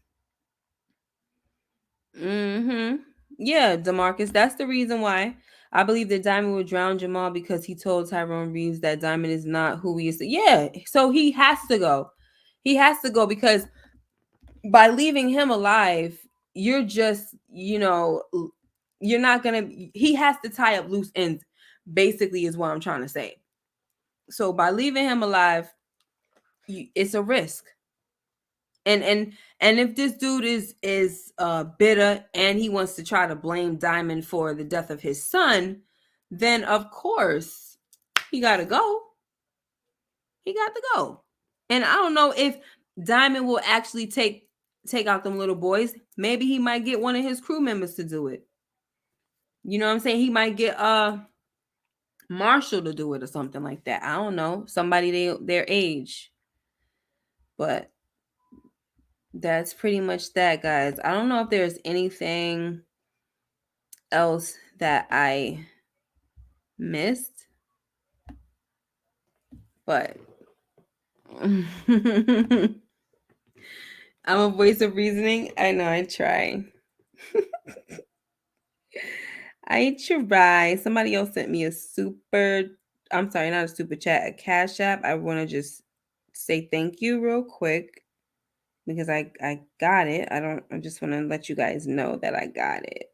Mm-hmm. Yeah, DeMarcus. That's the reason why. I believe that Diamond would drown Jamal because he told Tyrone Reeves that Diamond is not who he is. Yeah, so he has to go. He has to go because by leaving him alive, you're just, you're not gonna. He has to tie up loose ends. Basically, is what I'm trying to say. So by leaving him alive, it's a risk. And if this dude is bitter and he wants to try to blame Diamond for the death of his son, then of course he got to go. He got to go. And I don't know if Diamond will actually take out them little boys. Maybe he might get one of his crew members to do it. You know what I'm saying? He might get Marshall to do it or something like that. I don't know. Somebody their age. But that's pretty much that, guys. I don't know if there's anything else that I missed, but I'm a voice of reasoning. I know, I try. I try. Somebody else sent me I'm sorry, not a super chat, a cash app. I want to just say thank you real quick because I got it. I just want to let you guys know that I got it.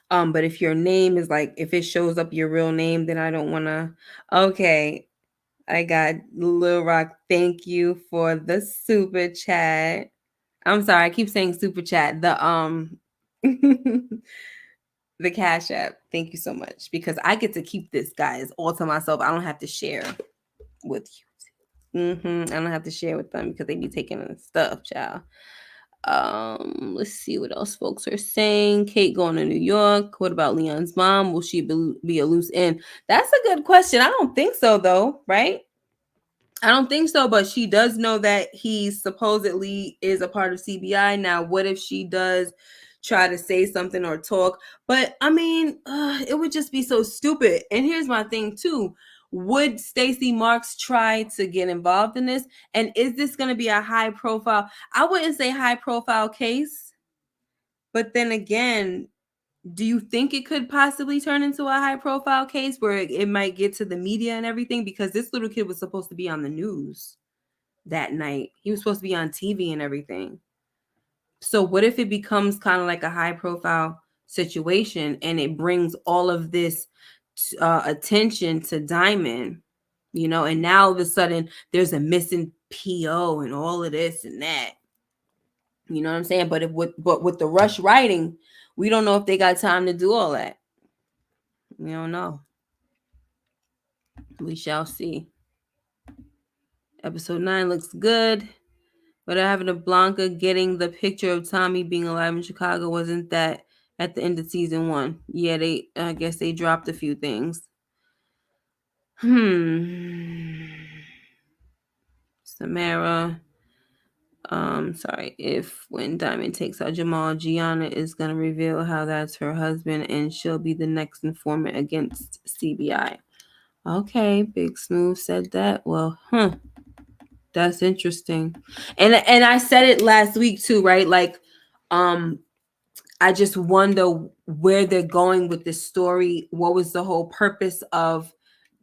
But if your name is like, if it shows up your real name, then I don't want to. Okay, I got Lil Rock. Thank you for the super chat. I'm sorry, I keep saying super chat. The Cash App. Thank you so much because I get to keep this, guys, all to myself. I don't have to share with you. I don't have to share with them because they be taking stuff, child. Let's see what else folks are saying. Kate going to New York. What about Leon's mom? Will she be a loose end? That's a good question. I don't think so, though, right? I don't think so, but she does know that he supposedly is a part of CBI. Now, what if she does try to say something or talk? But I mean, it would just be so stupid. And here's my thing too. Would Stacy Marks try to get involved in this? And is this going to be a high profile? I wouldn't say high profile case. But then again, do you think it could possibly turn into a high profile case where it might get to the media and everything? Because this little kid was supposed to be on the news that night. He was supposed to be on TV and everything. So what if it becomes kind of like a high profile situation and it brings all of this attention to Diamond, and now all of a sudden there's a missing PO and all of this and that. You know what I'm saying? But with the rush writing, we don't know if they got time to do all that. We don't know. We shall see. Episode 9 looks good. But having a Blanca getting the picture of Tommy being alive in Chicago, wasn't that at the end of season 1? Yeah, I guess they dropped a few things. Samara. Sorry. If when Diamond takes out Jamal, Giana is gonna reveal how that's her husband and she'll be the next informant against CBI. Okay, Big Smooth said that. Well, that's interesting. And I said it last week too, right? Like, I just wonder where they're going with this story. What was the whole purpose of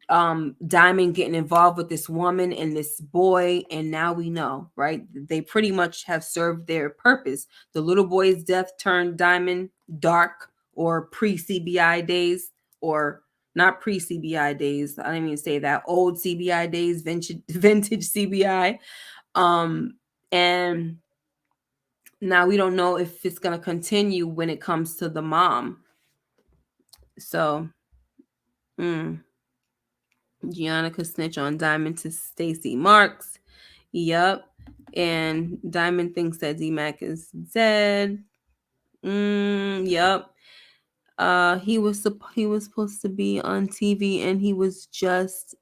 Diamond getting involved with this woman and this boy? And now we know, right? They pretty much have served their purpose. The little boy's death turned Diamond dark, or pre-CBI days, or not pre-CBI days. I didn't even say that. Old CBI days, vintage CBI. And now we don't know if it's going to continue when it comes to the mom. So, Giana could snitch on Diamond to Stacy Marks. Yup. And Diamond thinks that D-Mac is dead. Yup. He was supposed to be on TV and he was just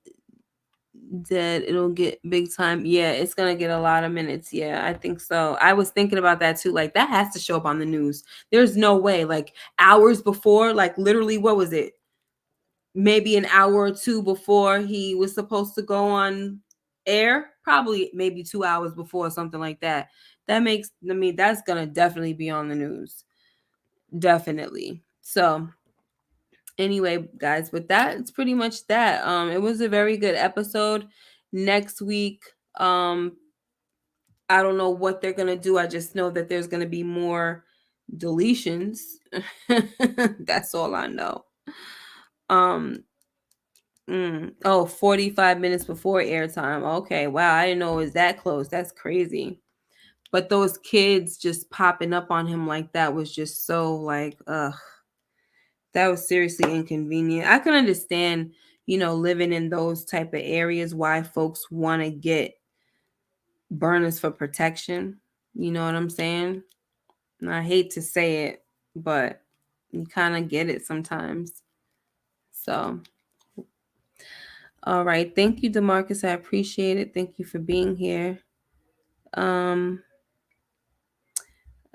dead. It'll get big time. Yeah, it's gonna get a lot of minutes. Yeah, I think so. I was thinking about that too. Like, that has to show up on the news. There's no way. Like, hours before, like literally, what was it? Maybe an hour or two before he was supposed to go on air. Probably maybe 2 hours before, something like that. That makes, I mean, that's gonna definitely be on the news. Definitely. So anyway, guys, with that, it's pretty much that. It was a very good episode. Next week, I don't know what they're gonna do. I just know that there's gonna be more deletions. That's all I know. um 45 minutes before airtime. Okay, wow, I didn't know it was that close. That's crazy. But those kids just popping up on him like that was just so like, ugh. That was seriously inconvenient. I can understand, living in those type of areas, why folks want to get burners for protection. You know what I'm saying? And I hate to say it, but you kind of get it sometimes. So, all right. Thank you, DeMarcus. I appreciate it. Thank you for being here.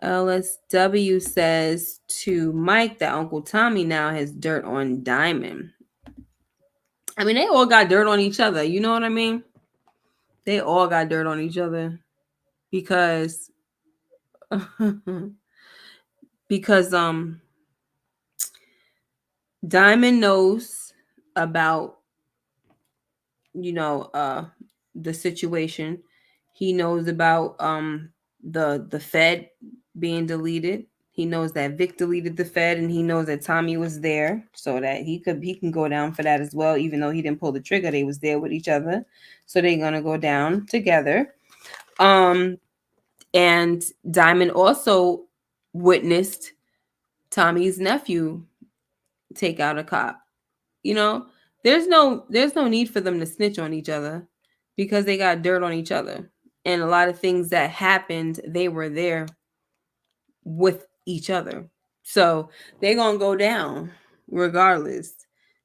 LSW says to Mike that Uncle Tommy now has dirt on Diamond. I mean, they all got dirt on each other. You know what I mean? They all got dirt on each other because because Diamond knows about, the situation. He knows about the Fed being deleted. He knows that Vic deleted the Fed, and he knows that Tommy was there, so that he can go down for that as well. Even though he didn't pull the trigger, they was there with each other, so they're gonna go down together. And Diamond also witnessed Tommy's nephew take out a cop. You know, there's no need for them to snitch on each other because they got dirt on each other. And a lot of things that happened, they were there with each other. So they're going to go down regardless.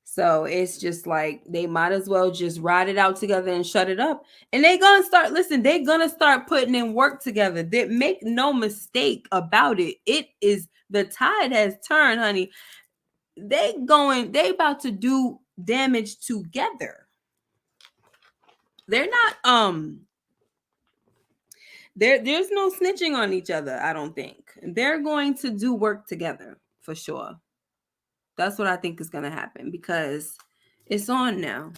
So it's just like they might as well just ride it out together and shut it up. And they're going to start, listen, they're going to start putting in work together. They make no mistake about it. It is, the tide has turned, honey. They about to do damage together. They're not, there's no snitching on each other, I don't think. They're going to do work together for sure. That's what I think is going to happen because it's on now.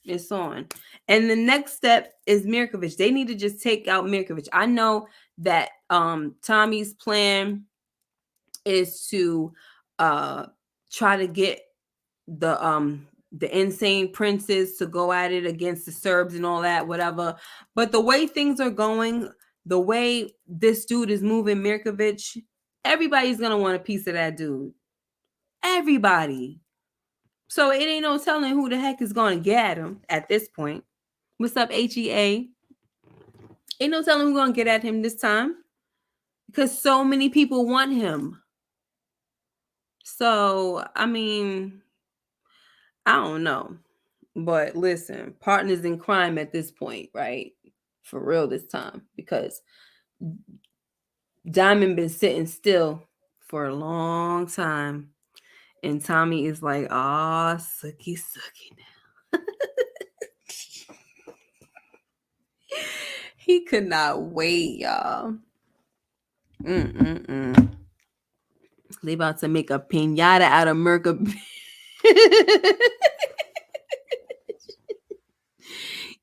It's on. And the next step is Mirkovich. They need to just take out Mirkovich. I know that Tommy's plan is to try to get the insane princes to go at it against the Serbs and all that, whatever. But the way things are going, the way this dude is moving, Mirkovich, everybody's gonna want a piece of that dude. Everybody. So it ain't no telling who the heck is gonna get him at this point. What's up, HEA? Ain't no telling who's gonna get at him this time. Because so many people want him. So, I mean, I don't know. But listen, partners in crime at this point, right? For real this time. Because Diamond been sitting still for a long time. And Tommy is like, ah, sucky, sucky now. He could not wait, y'all. Mm-mm-mm. They about to make a pinata out of Merca.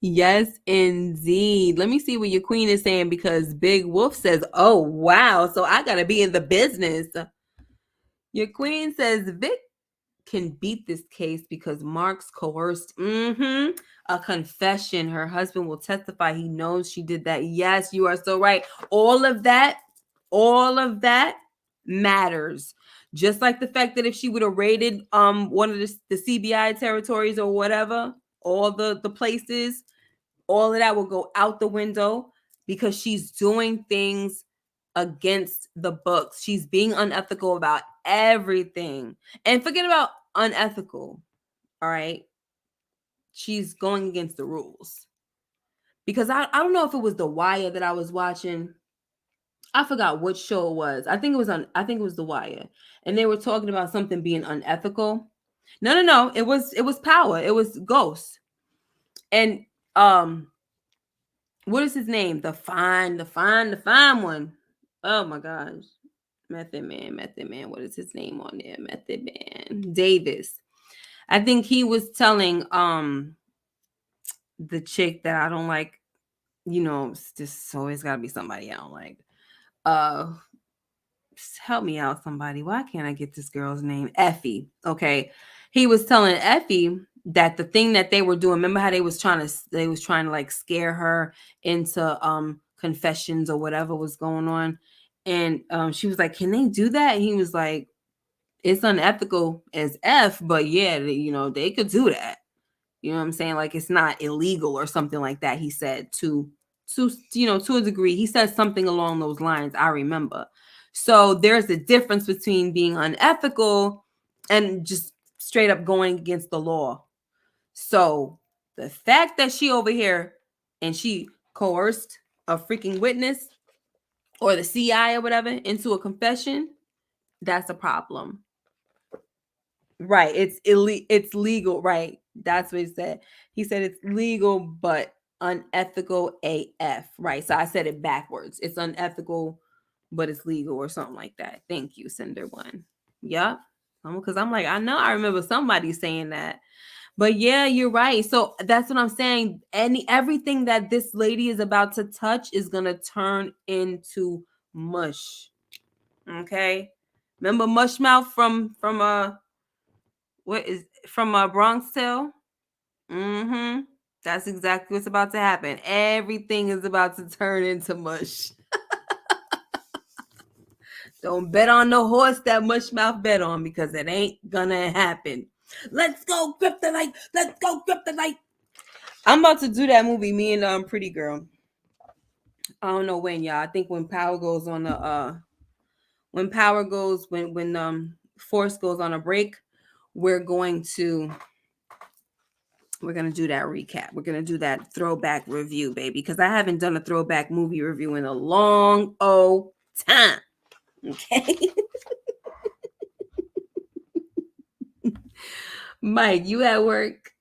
Yes, indeed. Let me see what your queen is saying because Big Wolf says, "Oh wow, so I gotta be in the business." Your queen says Vic can beat this case because Mark's coerced a confession. Her husband will testify he knows she did that. Yes, you are so right. All of that matters. Just like the fact that if she would have raided one of the CBI territories or whatever, all the places, all of that will go out the window because she's doing things against the books. She's being unethical about everything. And forget about unethical, all right? She's going against the rules. Because I don't know if it was The Wire that I was watching. I forgot what show it was. I think it was The Wire. And they were talking about something being unethical. No. It was Power. It was Ghost. And what is his name? The fine one. Oh my gosh. Method Man. What is his name on there? Method Man. Davis. I think he was telling the chick that I don't like, it's just always gotta be somebody I don't like. Uh Help me out, somebody. Why can't I get this girl's name? Effie. Okay. He was telling Effie that the thing that they were doing, remember how they was trying to like scare her into confessions or whatever was going on. And she was like, "Can they do that?" And he was like, "It's unethical as F, but yeah, they could do that." You know what I'm saying? Like it's not illegal or something like that. He said to a degree. He said something along those lines. I remember. So there's a difference between being unethical and just straight up going against the law. So the fact that she over here and she coerced a freaking witness or the CI or whatever into a confession, that's a problem. Right. It's legal. Right. That's what he said. He said it's legal, but unethical AF. Right. So I said it backwards. It's unethical, but it's legal or something like that. Thank you, Cinder One. Yep. Because I'm like, I remember somebody saying that. But yeah, you're right. So that's what I'm saying. Everything that this lady is about to touch is gonna turn into mush. Okay. Remember Mushmouth from what is from Bronx Tale? Mm-hmm. That's exactly what's about to happen. Everything is about to turn into mush. Don't bet on the horse that Mushmouth bet on because it ain't gonna happen. Let's go, Kryptonite. Let's go, Kryptonite. I'm about to do that movie, me and Pretty Girl. I don't know when, y'all. I think when power goes on the when force goes on a break, we're going to do that recap. We're going to do that throwback review, baby, because I haven't done a throwback movie review in a long time. Okay. Mike, you at work?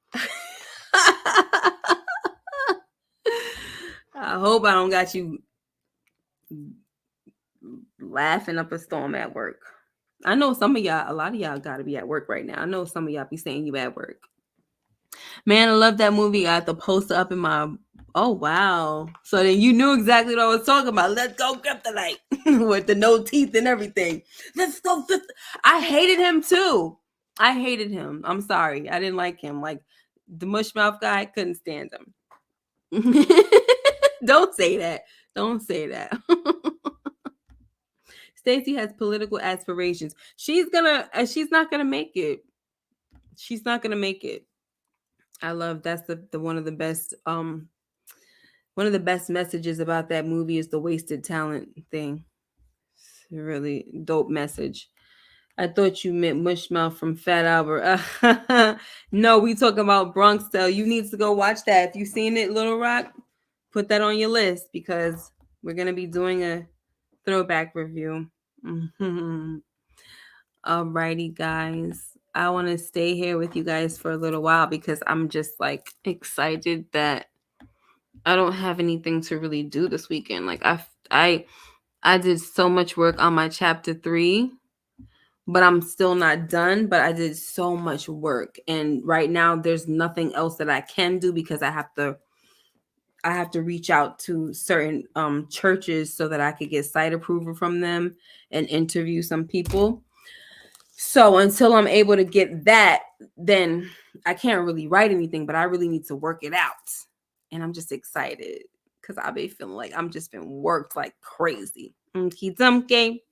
I hope I don't got you laughing up a storm at work. I know some of y'all, a lot of y'all got to be at work right now. I know some of y'all be saying you at work. Man, I love that movie. I had the poster up in my. Oh wow! So then you knew exactly what I was talking about. Let's go Kryptonite with the no teeth and everything. Let's go. I hated him too. I hated him. I'm sorry. I didn't like him. Like the mushmouth guy, couldn't stand him. Don't say that. Don't say that. Stacy has political aspirations. She's not gonna make it. She's not gonna make it. I love that's the one of the best messages about that movie is the wasted talent thing. It's a really dope message. I thought you meant Mushmouth from Fat Albert. No, we talking about Bronx Tale. You need to go watch that. If you've seen it, Little Rock, put that on your list because we're gonna be doing a throwback review. Alrighty, guys. I want to stay here with you guys for a little while because I'm just like excited that I don't have anything to really do this weekend. Like I did so much work on my chapter 3, but I'm still not done, but I did so much work. And right now there's nothing else that I can do because I have to reach out to certain churches so that I could get site approval from them and interview some people. So until I'm able to get that, then I can't really write anything, but I really need to work it out. And I'm just excited because I've been feeling like I'm just been worked like crazy. Okay.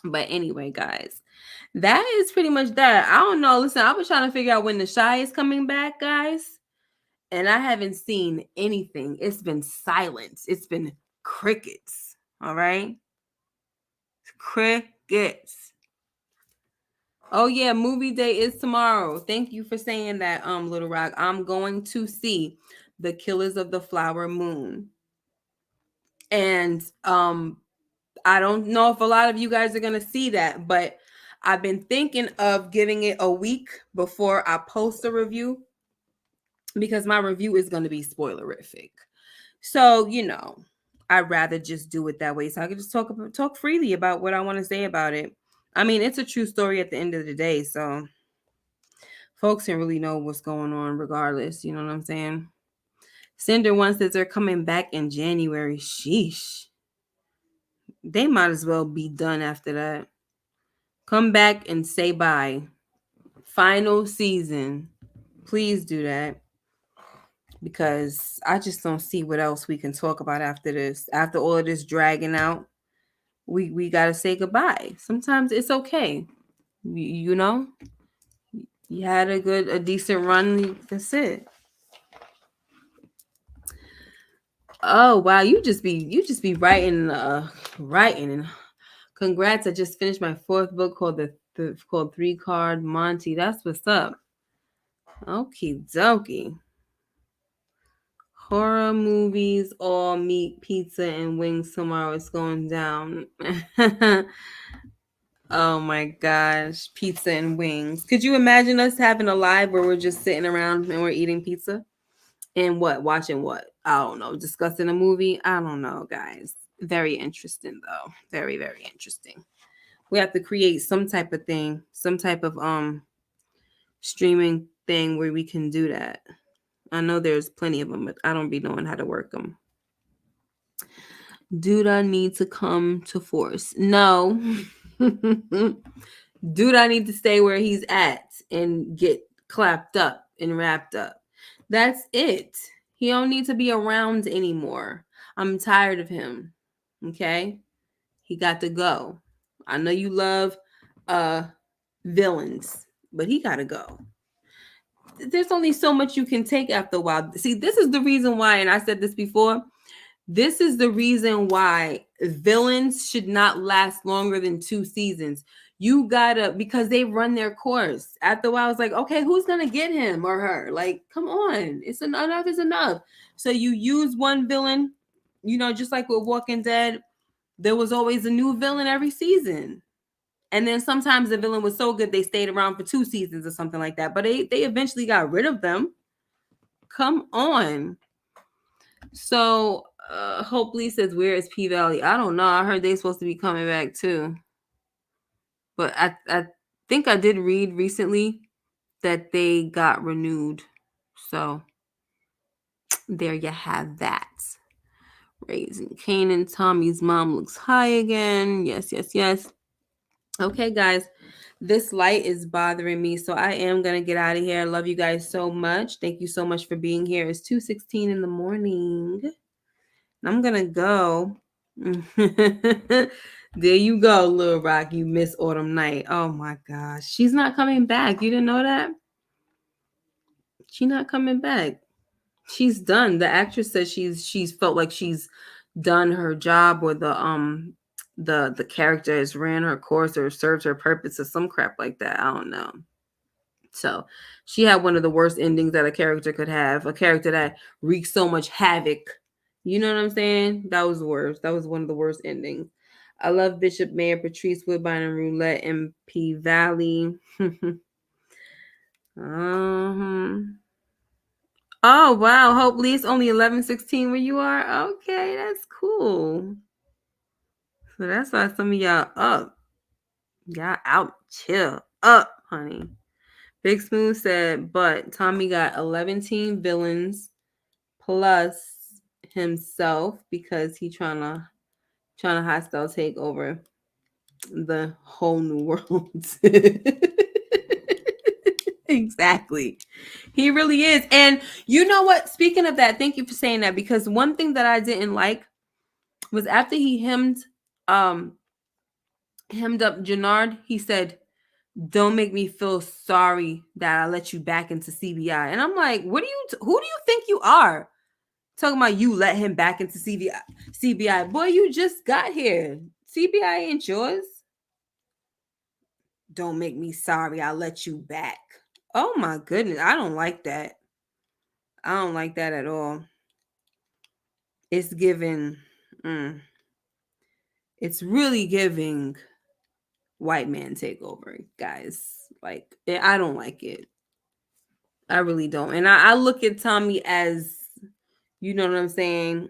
But anyway, guys, that is pretty much that. I don't know. Listen, I was trying to figure out when the Shy is coming back, guys. And I haven't seen anything. It's been silence. It's been crickets. All right. Crickets. Oh yeah, movie day is tomorrow. Thank you for saying that, Little Rock. I'm going to see The Killers of the Flower Moon. And I don't know if a lot of you guys are gonna see that, but I've been thinking of giving it a week before I post a review because my review is gonna be spoilerific. So, I'd rather just do it that way so I can just talk freely about what I want to say about it. I mean, it's a true story at the end of the day, so folks can really know what's going on regardless. You know what I'm saying? Cinder one says they're coming back in January. Sheesh. They might as well be done after that. Come back and say bye. Final season. Please do that. Because I just don't see what else we can talk about after this. After all of this dragging out, we gotta say goodbye. Sometimes it's okay. You know? You had a decent run. That's it. Oh wow, you just be writing and congrats! I just finished my 4th book called 3 Card Monty. That's what's up. Okie dokie. Horror movies, all meat, pizza, and wings tomorrow. It's going down. Oh my gosh, pizza and wings. Could you imagine us having a live where we're just sitting around and we're eating pizza? And what? Watching what? I don't know. Discussing a movie? I don't know, guys. Very interesting though. Very, very interesting. We have to create some type of thing, some type of streaming thing where we can do that. I know there's plenty of them, but I don't be knowing how to work them. Do I need to come to force? No. Do I need to stay where he's at and get clapped up and wrapped up? That's it. He don't need to be around anymore. I'm tired of him. Okay? He got to go. I know you love villains, but he got to go. There's only so much you can take after a while. See, this is the reason why, and I said this before, this is the reason why villains should not last longer than 2 seasons. You gotta, because they run their course. After a while, it's like, okay, who's gonna get him or her? Like, come on, enough is enough. So you use one villain, just like with Walking Dead, there was always a new villain every season. And then sometimes the villain was so good they stayed around for 2 seasons or something like that. But they eventually got rid of them. Come on. So hopefully says, where is P Valley? I don't know. I heard they're supposed to be coming back too. But I think I did read recently that they got renewed. So there you have that. Raising Canaan. Tommy's mom looks high again. Yes, yes, yes. Okay, guys. This light is bothering me, so I am gonna get out of here. I love you guys so much. Thank you so much for being here. It's 2:16 in the morning. I'm gonna go. There you go, Little Rock. You miss Autumn Night. Oh my gosh, she's not coming back. You didn't know that? She's not coming back. She's done. The actress says she's felt like she's done her job, or the character has ran her course or served her purpose or some crap like that. I don't know. So she had one of the worst endings that a character could have. A character that wreaks so much havoc. You know what I'm saying? That was the worst. That was one of the worst endings. I love Bishop Mayor Patrice Woodbine and Roulette in P Valley. uh-huh. Oh, wow. Hopefully it's only 11:16 where you are. Okay, that's cool. So that's why some of y'all up. Y'all out. Chill. Up, honey. Big Smooth said, but Tommy got 11 villains plus himself because he trying to hostile take over the whole new world. Exactly. He really is. And you know what? Speaking of that, thank you for saying that, because one thing that I didn't like was after he hemmed up Janard, he said, "Don't make me feel sorry that I let you back into CBI." And I'm like, who do you think you are? Talking about you let him back into CBI. Boy, you just got here. CBI ain't yours. Don't make me sorry I let you back. Oh my goodness. I don't like that. I don't like that at all. It's giving, it's really giving white man takeover, guys. Like, I don't like it. I really don't. And I look at Tommy as, you know what I'm saying,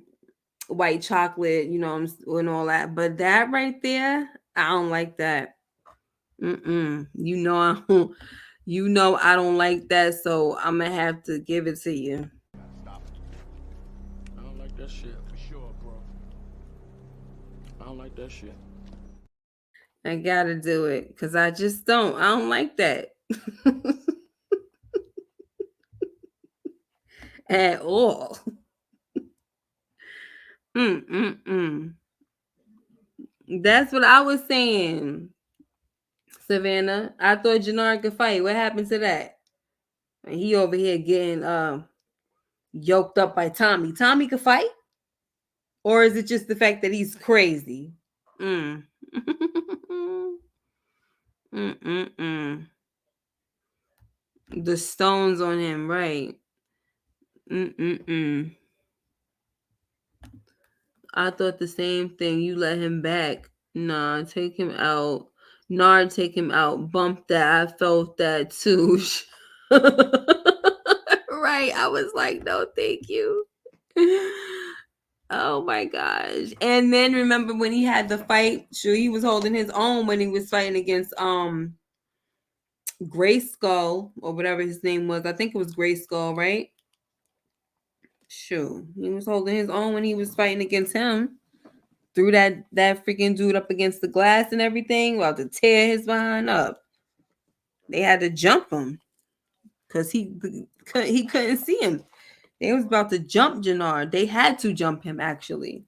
white chocolate, you know, and all that. But that right there, I don't like that. You know, I don't like that. So I'm gonna have to give it to you. Stop. I don't like that shit. For sure, bro. I don't like that shit. I gotta do it because I just don't. I don't like that at all. Mm. That's what I was saying, Savannah. I thought Janard could fight. What happened to that? And he over here getting yoked up by Tommy. Tommy could fight, or is it just the fact that he's crazy? Mm. Mm. The stones on him, right? Mm. I thought the same thing. You let him back. Nah, take him out. Nard, take him out. Bump that. I felt that too. Right. I was like, no, thank you. Oh my gosh. And then remember when he had the fight, sure, he was holding his own when he was fighting against Gray Skull or whatever his name was. I think it was Gray Skull, right? Sure. He was holding his own when he was fighting against him. Threw that freaking dude up against the glass and everything, about to tear his behind up. They had to jump him because he couldn't see him. They was about to jump Janard. They had to jump him actually.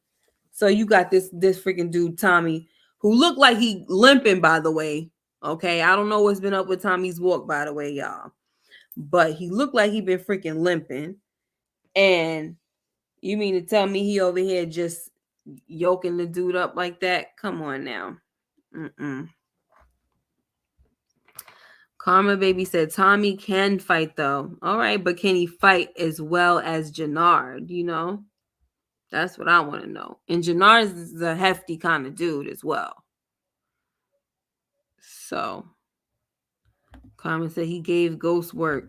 So you got this freaking dude Tommy, who looked like he limping, by the way. Okay, I don't know what's been up with Tommy's walk, by the way, y'all, but he looked like he been freaking limping. And you mean to tell me he over here just yoking the dude up like that? Come on now. Karma Baby said Tommy can fight though. All right, but can he fight as well as Janard? You know, that's what I want to know. And Janard is a hefty kind of dude as well. So Karma said he gave Ghost work.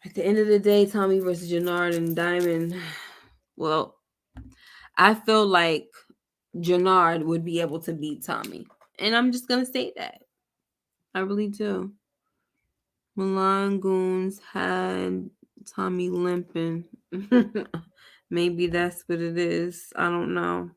At the end of the day, Tommy versus Janard and Diamond. Well, I feel like Janard would be able to beat Tommy. And I'm just going to say that. I really do. Milan Goons had Tommy limping. Maybe that's what it is. I don't know.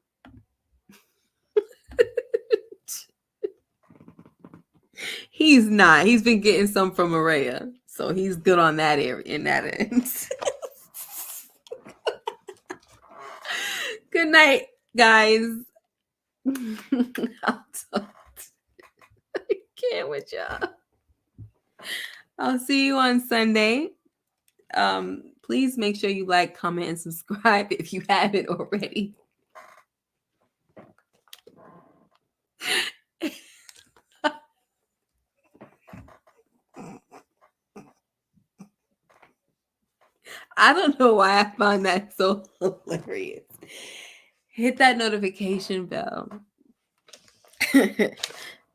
He's not. He's been getting some from Maria. So he's good on that area in that end. Good night, guys. I can't with y'all. I'll see you on Sunday. Please make sure you like, comment, and subscribe if you haven't already. I don't know why I found that so hilarious. Hit that notification bell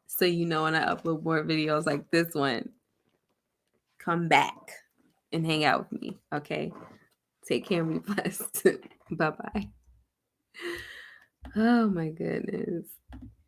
so you know when I upload more videos like this one. Come back. and hang out with me. Okay. Take care and be blessed. Bye bye. Oh my goodness.